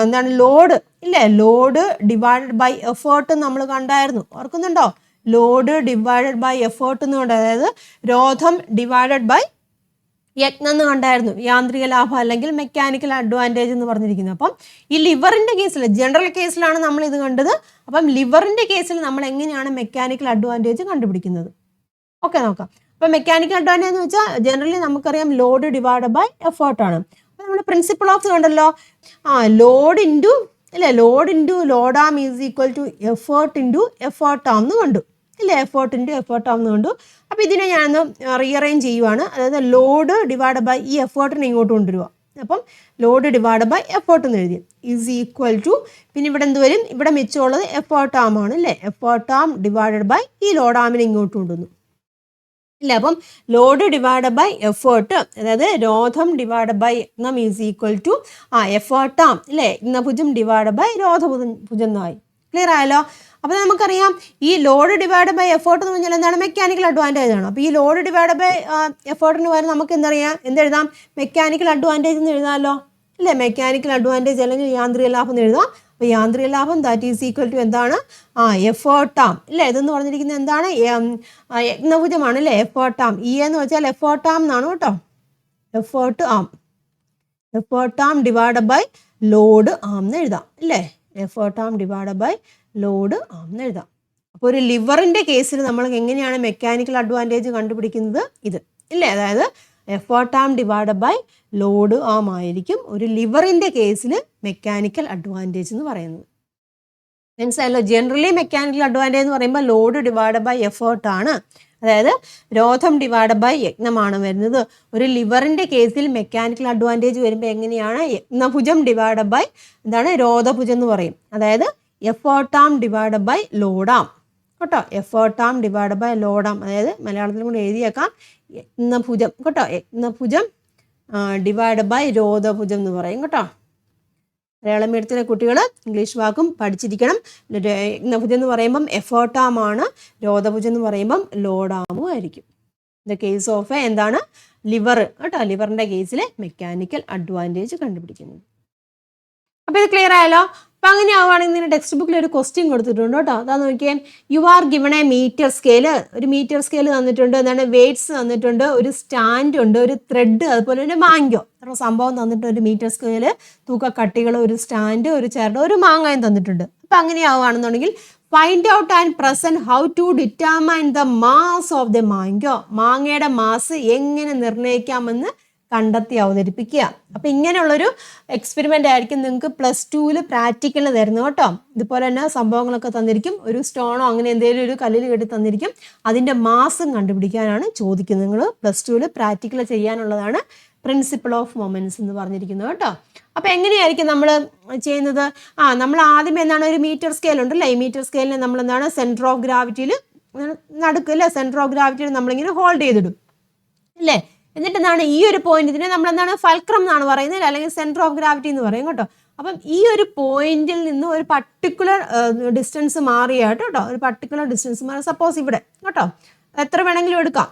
എന്താണ് ലോഡ് ഇല്ലേ, ലോഡ് ഡിവൈഡഡ് ബൈ എഫേർട്ട് നമ്മൾ കണ്ടായിരുന്നു, ഓർക്കുന്നുണ്ടോ? ലോഡ് ഡിവൈഡഡ് ബൈ എഫേർട്ട് എന്ന് കൊണ്ട്, അതായത് രോധം ഡിവൈഡഡ് ബൈ യത്നം എന്ന് കണ്ടായിരുന്നു, യാന്ത്രിക ലാഭം അല്ലെങ്കിൽ മെക്കാനിക്കൽ അഡ്വാൻറ്റേജ് എന്ന് പറഞ്ഞിരിക്കുന്നത്. അപ്പം ഈ ലിവറിൻ്റെ കേസിൽ, ജനറൽ കേസിലാണ് നമ്മൾ ഇത് കണ്ടത്. അപ്പം ലിവറിൻ്റെ കേസിൽ നമ്മൾ എങ്ങനെയാണ് മെക്കാനിക്കൽ അഡ്വാൻറ്റേജ് കണ്ടുപിടിക്കുന്നത്? ഓക്കെ, നോക്കാം. അപ്പം മെക്കാനിക്കൽ അഡ്വാൻറ്റേജ് എന്ന് വെച്ചാൽ ജനറലി നമുക്കറിയാം ലോഡ് ഡിവൈഡ് ബൈ എഫേർട്ടാണ്. അപ്പം നമ്മൾ പ്രിൻസിപ്പിൾ ഓഫ് കണ്ടല്ലോ, ലോഡ് ഇൻറ്റു അല്ലേ, load into ലോഡാം is equal to effort into effort arm എന്ന് കണ്ടു ഇല്ലേ, എഫേർട്ട് ഇൻറ്റു എഫേർട്ടാം എന്ന് കണ്ടു. അപ്പോൾ ഇതിനെ ഞാനൊന്ന് റീഅറേഞ്ച് ചെയ്യുവാണ്. അതായത് ലോഡ് ഡിവൈഡ് ബൈ ഈ എഫേർട്ടിനെ ഇങ്ങോട്ട് കൊണ്ടുവരിക. അപ്പം ലോഡ് ഡിവൈഡ് ബൈ എഫേർട്ട് എന്ന് എഴുതി ഈസ് ഈക്വൽ ടു, പിന്നെ ഇവിടെ എന്ത് വരും? ഇവിടെ മിച്ചമുള്ളത് എഫേർട്ടാം ആണ് അല്ലേ, എഫേർട്ടാം ഡിവൈഡഡ് ബൈ ഈ ലോഡാമിനെ ഇങ്ങോട്ട് കൊണ്ടുവന്നു ഇല്ല. അപ്പം ലോഡ് ഡിവൈഡ് ബൈ എഫേർട്ട്, അതായത് രോധം ഡിവൈഡ് ബൈ യത്നം ഈസ് ഈക്വൽ ടു എഫേർട്ടാം ഇല്ലേ, യത്നഭുജം ഡിവൈഡ് ബൈ രോധഭുജം എന്നായി. ക്ലിയർ ആയല്ലോ? അപ്പോൾ നമുക്കറിയാം ഈ ലോഡ് ഡിവൈഡ് ബൈ എഫേർട്ട് എന്ന് പറഞ്ഞാൽ എന്താണ്? മെക്കാനിക്കൽ അഡ്വാൻറ്റേജ് ആണ്. അപ്പോൾ ഈ ലോഡ് ഡിവൈഡ് ബൈ എഫേർട്ടിന് പകരം നമുക്ക് എന്തറിയാം, എന്തെഴുതാം? മെക്കാനിക്കൽ അഡ്വാൻറ്റേജ് എന്ന് എഴുതാമല്ലോ അല്ലേ, മെക്കാനിക്കൽ അഡ്വാൻറ്റേജ് അല്ലെങ്കിൽ യാന്ത്രിക ലാഭം എന്ന് എഴുതാം. അപ്പോൾ യാന്ത്രിക ലാഭം ദാറ്റ് ഈസ് ഈക്വൽ ടു എന്താണ്? എഫേർട്ടാം ഇല്ലേ. ഇതെന്ന് പറഞ്ഞിരിക്കുന്നത് എന്താണ്? യത്നഭുജമാണ് അല്ലേ, എഫേർട്ടാം. എന്ന് വെച്ചാൽ എഫേർട്ടാം എന്നാണ് കേട്ടോ, എഫേർട്ടാം ഡിവൈഡ് ബൈ ലോഡ് ആം എന്ന് എഴുതാം അല്ലേ, എഫേർട്ടാം ഡിവൈഡ് ബൈ ലോഡ് ആം എന്ന് എഴുതാം. അപ്പോൾ ഒരു ലിവറിൻ്റെ കേസിൽ നമ്മൾ എങ്ങനെയാണ് മെക്കാനിക്കൽ അഡ്വാൻറ്റേജ് കണ്ടുപിടിക്കുന്നത്? ഇത് ഇല്ലേ, അതായത് എഫേർട്ടാം ഡിവൈഡ് ബൈ ലോഡ് ആം ആയിരിക്കും ഒരു ലിവറിൻ്റെ കേസിൽ മെക്കാനിക്കൽ അഡ്വാൻറ്റേജ് എന്ന് പറയുന്നത്. മനസ്സിലായല്ലോ? ജനറലി മെക്കാനിക്കൽ അഡ്വാൻറ്റേജ് എന്ന് പറയുമ്പോൾ ലോഡ് ഡിവൈഡ് ബൈ എഫേർട്ടാണ്, അതായത് രോധം ഡിവൈഡ് ബൈ യത്നമാണ് വരുന്നത്. ഒരു ലിവറിൻ്റെ കേസിൽ മെക്കാനിക്കൽ അഡ്വാൻറ്റേജ് വരുമ്പോൾ എങ്ങനെയാണ്? യത്നഭുജം ഡിവൈഡ് ബൈ എന്താണ്? രോധഭുജം എന്ന് പറയും. അതായത് എഫേർട്ടാം ഡിവൈഡ് ബൈ ലോഡാം കേട്ടോ, എഫേർട്ടാം ഡിവൈഡ് ബൈ ലോഡാം, അതായത് മലയാളത്തിലും കൂടെ എഴുതിയേക്കാം യത്നഭുജം കേട്ടോ, യത്നഭുജം ഡിവൈഡ് ബൈ രോധഭുജം എന്ന് പറയും കേട്ടോ. മലയാളം മീഡിയത്തിലെ കുട്ടികൾ ഇംഗ്ലീഷ് വാക്കും പഠിച്ചിരിക്കണം. യത്നഭുജം എന്ന് പറയുമ്പം എഫേർട്ടാം ആണ്, രോധഭുജം എന്ന് പറയുമ്പം ലോഡാമും ആയിരിക്കും. ദ കേസ് ഓഫ് എന്താണ്? ലിവർ കേട്ടോ, ലിവറിൻ്റെ കേസിൽ മെക്കാനിക്കൽ അഡ്വാൻറ്റേജ് കണ്ടുപിടിക്കുന്നത്. അപ്പോൾ ഇത് ക്ലിയർ ആയല്ലോ? അപ്പം അങ്ങനെ ആവുകയാണെങ്കിൽ ഇതിന് ടെക്സ്റ്റ് ബുക്കിൽ ഒരു ക്വസ്റ്റ്യൻ കൊടുത്തിട്ടുണ്ട് കേട്ടോ. അതാ നോക്കിയേ, you are given a metre scale, ഒരു മീറ്റർ സ്കെയിൽ തന്നിട്ടുണ്ട്, എന്താണ് വെയ്റ്റ്സ് തന്നിട്ടുണ്ട്, ഒരു സ്റ്റാൻഡ് ഉണ്ട്, ഒരു ത്രെഡ്, അതുപോലെ ഒരു മാങ്കോ, അത്ര സംഭവം തന്നിട്ടുണ്ട്. ഒരു മീറ്റർ സ്കെയിൽ, തൂക്കക്കട്ടികൾ, ഒരു സ്റ്റാൻഡ്, ഒരു ചരട്, ഒരു മാങ്ങയും തന്നിട്ടുണ്ട്. അപ്പം അങ്ങനെ ആവുകയാണെന്നുണ്ടെങ്കിൽ find out and present how to determine the mass of the mango, മാങ്ങയുടെ മാസ് എങ്ങനെ നിർണ്ണയിക്കാമെന്ന് കണ്ടെത്തി അവതരിപ്പിക്കുക. അപ്പം ഇങ്ങനെയുള്ളൊരു എക്സ്പെരിമെൻ്റ് ആയിരിക്കും നിങ്ങൾക്ക് +2 പ്രാക്ടിക്കൽ തരുന്നത് കേട്ടോ. ഇതുപോലെ തന്നെ സംഭവങ്ങളൊക്കെ തന്നിരിക്കും, ഒരു സ്റ്റോണോ അങ്ങനെ എന്തെങ്കിലും ഒരു കല്ലിൽ കെട്ടി തന്നിരിക്കും, അതിൻ്റെ മാസും കണ്ടുപിടിക്കാനാണ് ചോദിക്കുന്നത്. നിങ്ങൾ +2 പ്രാക്ടിക്കൽ ചെയ്യാനുള്ളതാണ് പ്രിൻസിപ്പിൾ ഓഫ് മൊമെൻറ്റ്സ് എന്ന് പറഞ്ഞിരിക്കുന്നത് കേട്ടോ. അപ്പോൾ എങ്ങനെയായിരിക്കും നമ്മൾ ചെയ്യുന്നത്? നമ്മൾ ആദ്യം എന്താണ്, ഒരു മീറ്റർ സ്കെയിൽ ഉണ്ടല്ലേ, ഈ മീറ്റർ സ്കെയിലിനെ നമ്മൾ എന്താണ് സെൻറ്റർ ഓഫ് ഗ്രാവിറ്റിയിൽ നടുക്കല്ലേ, സെൻറ്റർ ഓഫ് ഗ്രാവിറ്റിയിൽ നമ്മളിങ്ങനെ ഹോൾഡ് ചെയ്തിടും അല്ലേ. എന്നിട്ട് എന്താണ് ഈ ഒരു പോയിന്റ്, ഇതിനെ നമ്മൾ എന്താണ് ഫൾക്രം എന്നാണ് പറയുന്നത്, അല്ലെങ്കിൽ സെൻറ്റർ ഓഫ് ഗ്രാവിറ്റി എന്ന് പറയും കേട്ടോ. അപ്പം ഈ ഒരു പോയിന്റിൽ നിന്ന് ഒരു പർട്ടിക്കുലർ ഡിസ്റ്റൻസ് മാറിയായിട്ട് കേട്ടോ, ഒരു പർട്ടിക്കുലർ ഡിസ്റ്റൻസ് മാറി, സപ്പോസ് ഇവിടെ കേട്ടോ, എത്ര വേണമെങ്കിലും എടുക്കാം.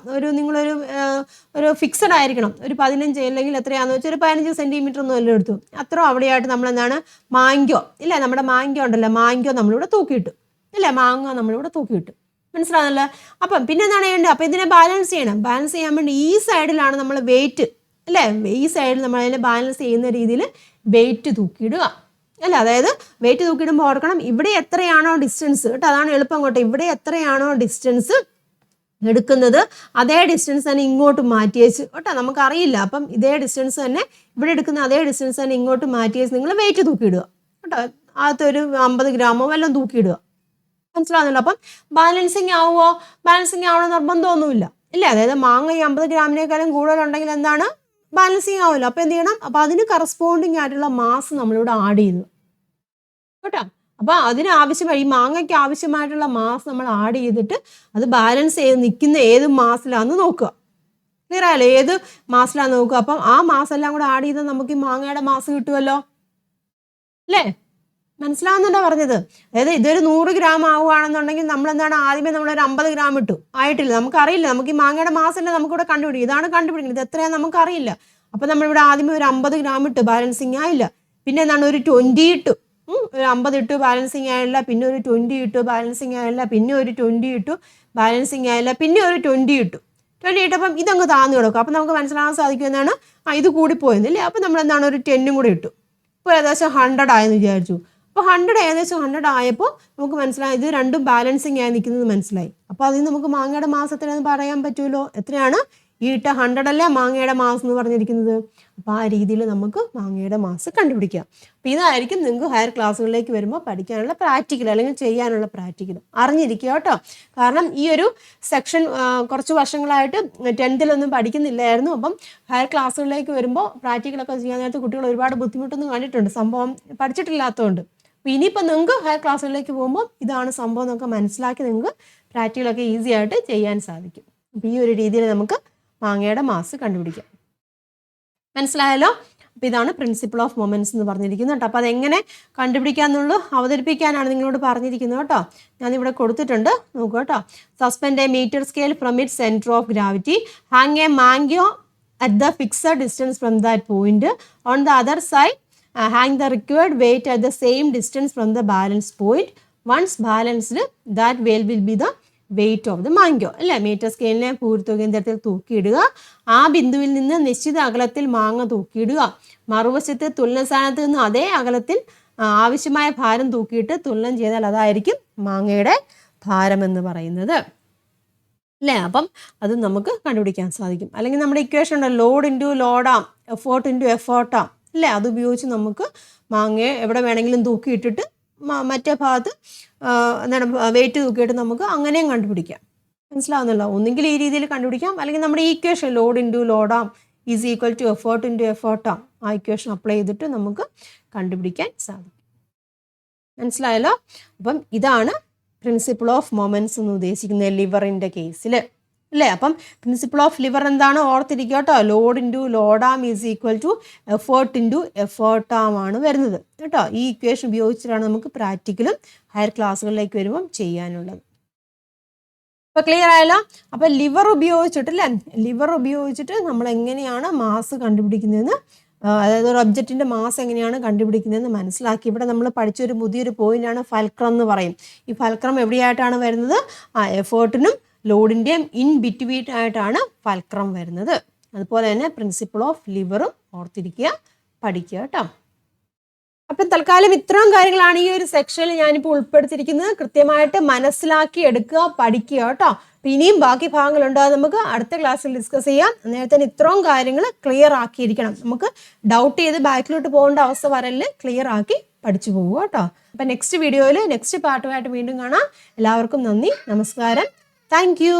ഒരു ഫിക്സഡ് ആയിരിക്കണം, ഒരു 15 അല്ലെങ്കിൽ എത്രയാണെന്ന് വെച്ചാൽ ഒരു 15 സെൻറ്റിമീറ്റർ ഒന്നും എല്ലാം എടുത്തു, അത്ര അവിടെയായിട്ട് നമ്മൾ എന്താണ് മാങ്കോ ഇല്ലേ, നമ്മുടെ മാങ്കോ ഉണ്ടല്ലോ, മാങ്കോ നമ്മളിവിടെ തൂക്കിയിട്ടു ഇല്ലേ, മാങ്ങോ നമ്മളിവിടെ തൂക്കിയിട്ടു. മനസ്സിലാകുന്നല്ലോ? അപ്പം പിന്നെ എന്താണ് ചെയ്യേണ്ടത്? അപ്പം ഇതിനെ ബാലൻസ് ചെയ്യണം. ബാലൻസ് ചെയ്യാൻ വേണ്ടി ഈ സൈഡിലാണ് നമ്മൾ വെയിറ്റ് അല്ലേ? ഈ സൈഡിൽ നമ്മൾ അതിനെ ബാലൻസ് ചെയ്യുന്ന രീതിയിൽ വെയിറ്റ് തൂക്കിയിടുക അല്ല. അതായത് വെയിറ്റ് തൂക്കിയിടുമ്പോൾ ഓർക്കണം, ഇവിടെ എത്രയാണോ ഡിസ്റ്റൻസ് കേട്ടോ, അതാണ് എളുപ്പം കേട്ടോ. ഇവിടെ എത്രയാണോ ഡിസ്റ്റൻസ് എടുക്കുന്നത് അതേ ഡിസ്റ്റൻസ് തന്നെ ഇങ്ങോട്ട് മാറ്റിയേച്ച് കേട്ടോ. നമുക്കറിയില്ല, അപ്പം ഇതേ ഡിസ്റ്റൻസ് തന്നെ ഇവിടെ എടുക്കുന്ന അതേ ഡിസ്റ്റൻസ് തന്നെ ഇങ്ങോട്ട് മാറ്റിയേച്ച് നിങ്ങൾ വെയിറ്റ് തൂക്കിയിടുക കേട്ടോ. അകത്തൊരു 50 ഗ്രാമോ വല്ലതും തൂക്കിയിടുക. മനസ്സിലാവുന്നല്ലോ? അപ്പം ബാലൻസിങ് ആവുമോ? ബാലൻസിങ് ആവണ നിർബന്ധമൊന്നുമില്ല ഇല്ല. അതായത് മാങ്ങ ഈ 50 ഗ്രാമിനേക്കാളും കൂടുതലുണ്ടെങ്കിൽ എന്താണ്, ബാലൻസിങ് ആവുമല്ലോ. അപ്പം എന്ത് ചെയ്യണം, അപ്പം അതിന് കറസ്പോണ്ടിങ് ആയിട്ടുള്ള മാസ് നമ്മളിവിടെ ആഡ് ചെയ്തു കേട്ടോ. അപ്പം അതിനാവശ്യമായി ഈ മാങ്ങയ്ക്ക് ആവശ്യമായിട്ടുള്ള മാസ് നമ്മൾ ആഡ് ചെയ്തിട്ട് അത് ബാലൻസ് ചെയ്ത് നിൽക്കുന്ന ഏത് മാസിലാന്ന് നോക്കുക. ക്ലിയർ ആയല്ലോ? ഏത് മാസിലാന്ന് നോക്കുക. അപ്പം ആ മാസ് എല്ലാം കൂടെ ആഡ് ചെയ്താൽ നമുക്ക് ഈ മാങ്ങയുടെ മാസ് കിട്ടുമല്ലോ അല്ലേ? മനസ്സിലാവുന്നുണ്ടോ പറഞ്ഞത്? അതായത് ഇതൊരു 100 ഗ്രാം ആവുകയാണെന്നുണ്ടെങ്കിൽ നമ്മൾ എന്താണ്, ആദ്യമേ നമ്മളൊരു 50 ഗ്രാം ഇട്ടു, ആയിട്ടില്ല, നമുക്കറിയില്ല. നമുക്ക് ഈ മാങ്ങയുടെ മാസല്ലേ നമുക്കിവിടെ കണ്ടുപിടിക്കും. ഇതാണ് കണ്ടുപിടിക്കുന്നത്, ഇത് എത്രയാണെന്ന് നമുക്കറിയില്ല. അപ്പം നമ്മളിവിടെ ആദ്യമേ ഒരു 50 ഗ്രാം ഇട്ട്, ബാലൻസിങ് ആയില്ല. പിന്നെ എന്താണ്, ഒരു 20 ഇട്ടു, ഒരു 50 ഇട്ടു, ബാലൻസിങ് ആയില്ല. പിന്നെ ഒരു 20 ഇട്ടു, ബാലൻസിങ് ആയില്ല. പിന്നെ ഒരു 20 ഇട്ടു, ബാലൻസിങ് ആയില്ല. പിന്നെ ഒരു 20 ഇട്ടു. 20 ഇട്ടപ്പം ഇതങ്ങ് താന്നു കിടക്കും. അപ്പം നമുക്ക് മനസ്സിലാകാൻ സാധിക്കും എന്താണ്, ഇത് കൂടിപ്പോയെന്നില്ലേ. അപ്പം നമ്മൾ എന്താണ്, ഒരു 10 കൂടി ഇട്ടു. ഇപ്പോൾ ഏകദേശം 100 ആയെന്ന് വിചാരിച്ചു. അപ്പോൾ 100 ഏകദേശം 100 ആയപ്പോൾ നമുക്ക് മനസ്സിലായി ഇത് രണ്ടും ബാലൻസിങ് ആയി നിൽക്കുന്നത് മനസ്സിലായി. അപ്പോൾ അതിന് നമുക്ക് മാങ്ങയുടെ മാസത്തിനെന്ന് പറയാൻ പറ്റുമല്ലോ. എത്രയാണ് ഈ ഇട്ട 100 അല്ലേ മാങ്ങയുടെ മാസം എന്ന് പറഞ്ഞിരിക്കുന്നത്. അപ്പോൾ ആ രീതിയിൽ നമുക്ക് മാങ്ങയുടെ മാസ് കണ്ടുപിടിക്കാം. അപ്പോൾ ഇതായിരിക്കും നിങ്ങൾക്ക് ഹയർ ക്ലാസ്സുകളിലേക്ക് വരുമ്പോൾ പഠിക്കാനുള്ള പ്രാക്ടിക്കൽ അല്ലെങ്കിൽ ചെയ്യാനുള്ള പ്രാക്ടിക്കൽ അറിഞ്ഞിരിക്കുക കേട്ടോ. കാരണം ഈ ഒരു സെക്ഷൻ കുറച്ച് വർഷങ്ങളായിട്ട് 10th പഠിക്കുന്നില്ലായിരുന്നു. അപ്പം ഹയർ ക്ലാസ്സുകളിലേക്ക് വരുമ്പോൾ പ്രാക്ടിക്കലൊക്കെ ചെയ്യാൻ നേരത്തെ കുട്ടികൾ ഒരുപാട് ബുദ്ധിമുട്ടൊന്നും കണ്ടിട്ടുണ്ട്, സംഭവം പഠിച്ചിട്ടില്ലാത്തതുകൊണ്ട്. അപ്പോൾ ഇനിയിപ്പോൾ നിങ്ങൾക്ക് ഹയർ ക്ലാസ്സുകളിലേക്ക് പോകുമ്പോൾ ഇതാണ് സംഭവം എന്നൊക്കെ മനസ്സിലാക്കി നിങ്ങൾക്ക് പ്രാക്ടിക്കലൊക്കെ ഈസി ആയിട്ട് ചെയ്യാൻ സാധിക്കും. അപ്പോൾ ഈ ഒരു രീതിയിൽ നമുക്ക് മാങ്ങയുടെ മാസ് കണ്ടുപിടിക്കാം. മനസ്സിലായല്ലോ? അപ്പോൾ ഇതാണ് പ്രിൻസിപ്പിൾ ഓഫ് മൊമെൻറ്റ്സ് എന്ന് പറഞ്ഞിരിക്കുന്നത് കേട്ടോ. അപ്പോൾ അതെങ്ങനെ കണ്ടുപിടിക്കാമെന്നുള്ളൂ അവതരിപ്പിക്കാനാണ് നിങ്ങളോട് പറഞ്ഞിരിക്കുന്നത് കേട്ടോ. ഞാനിവിടെ കൊടുത്തിട്ടുണ്ട്, നോക്കൂ കേട്ടോ. Suspend a metre scale from it centre of gravity, hang a mango at the fixed distance from that point, on the other side hang the required weight at the same distance from the balance point. Once balanced, that weight will be the weight of the mango. അല്ലേ? Metre സ്കെയിലിനെ പൂർത്തുകേന്ദ്രത്തിൽ തൂക്കിയിടുക. ആ ബിന്ദുവിൽ നിന്ന് നിശ്ചിത അകലത്തിൽ മാങ്ങ തൂക്കിയിടുക. മറുവശത്ത് തുലന സ്ഥാനത്ത് നിന്ന് അതേ അകലത്തിൽ ആവശ്യമായ ഭാരം തൂക്കിയിട്ട് തുലനം ചെയ്താൽ അതായിരിക്കും മാങ്ങയുടെ ഭാരം എന്ന് പറയുന്നത് അല്ലേ? അപ്പം അത് നമുക്ക് കണ്ടുപിടിക്കാൻ സാധിക്കും. അല്ലെങ്കിൽ നമ്മുടെ ഇക്വേഷൻ ഉണ്ട്, load into load arm, effort into effort arm അല്ലേ? അത് ഉപയോഗിച്ച് നമുക്ക് മാങ്ങയെ എവിടെ വേണമെങ്കിലും തൂക്കിയിട്ടിട്ട് മറ്റേ ഭാഗത്ത് എന്താണ് വെയിറ്റ് തൂക്കിയിട്ട് നമുക്ക് അങ്ങനെയും കണ്ടുപിടിക്കാം. മനസ്സിലാവുന്നല്ലോ? ഒന്നുകിൽ ഈ രീതിയിൽ കണ്ടുപിടിക്കാം, അല്ലെങ്കിൽ നമ്മുടെ equation load into ലോഡാം is equal to effort into effort arm, ആ ഇക്വേഷൻ അപ്ലൈ ചെയ്തിട്ട് നമുക്ക് കണ്ടുപിടിക്കാൻ സാധിക്കും. മനസ്സിലായല്ലോ? അപ്പം ഇതാണ് പ്രിൻസിപ്പിൾ ഓഫ് മൊമെൻറ്റ്സ് എന്ന് ഉദ്ദേശിക്കുന്നത് ലിവറിൻ്റെ കേസിൽ അല്ലേ? അപ്പം പ്രിൻസിപ്പിൾ ഓഫ് ലിവർ എന്താണ് ഓർത്തിരിക്കുക കേട്ടോ. Load into ലോഡാം is equal to effort into effort arm ആണ് വരുന്നത് കേട്ടോ. ഈ ഇക്വേഷൻ ഉപയോഗിച്ചിട്ടാണ് നമുക്ക് പ്രാക്ടിക്കലും ഹയർ ക്ലാസ്സുകളിലേക്ക് വരുമ്പം ചെയ്യാനുള്ളത്. അപ്പോൾ ക്ലിയർ ആയല്ലോ? അപ്പോൾ ലിവർ ഉപയോഗിച്ചിട്ട് അല്ലേ, ലിവർ ഉപയോഗിച്ചിട്ട് നമ്മൾ എങ്ങനെയാണ് മാസ് കണ്ടുപിടിക്കുന്നതെന്ന്, അതായത് ഒരു ഒബ്ജക്റ്റിൻ്റെ മാസ് എങ്ങനെയാണ് കണ്ടുപിടിക്കുന്നതെന്ന് മനസ്സിലാക്കി. ഇവിടെ നമ്മൾ പഠിച്ചൊരു പുതിയൊരു പോയിന്റാണ് ഫൽക്രം എന്ന് പറയും. ഈ ഫൽക്രം എവിടെയായിട്ടാണ് വരുന്നത്? എഫേർട്ടിനും ലോഡിൻ്റെയും ഇൻ ബിറ്റ്വീൻ ആയിട്ടാണ് ഫൽക്രം വരുന്നത്. അതുപോലെ തന്നെ പ്രിൻസിപ്പിൾ ഓഫ് ലിവറും ഓർത്തിരിക്കുക, പഠിക്കുക കേട്ടോ. അപ്പം തൽക്കാലം ഇത്രയും കാര്യങ്ങളാണ് ഈ ഒരു സെക്ഷനിൽ ഞാനിപ്പോൾ ഉൾപ്പെടുത്തിയിരിക്കുന്നത്. കൃത്യമായിട്ട് മനസ്സിലാക്കി എടുക്കുക, പഠിക്കുക കേട്ടോ. അപ്പം ഇനിയും ബാക്കി ഭാഗങ്ങളുണ്ട്, അത് നമുക്ക് അടുത്ത ക്ലാസ്സിൽ ഡിസ്കസ് ചെയ്യാം. നേരത്തെ ഇത്രയും കാര്യങ്ങൾ ക്ലിയർ ആക്കിയിരിക്കണം. നമുക്ക് ഡൗട്ട് ചെയ്ത് ബാക്കിലോട്ട് പോകേണ്ട അവസ്ഥ വരല് ക്ലിയർ ആക്കി പഠിച്ചു പോകുക കേട്ടോ. അപ്പം നെക്സ്റ്റ് വീഡിയോയിൽ നെക്സ്റ്റ് പാർട്ടുമായിട്ട് വീണ്ടും കാണാം. എല്ലാവർക്കും നന്ദി, നമസ്കാരം. Thank you.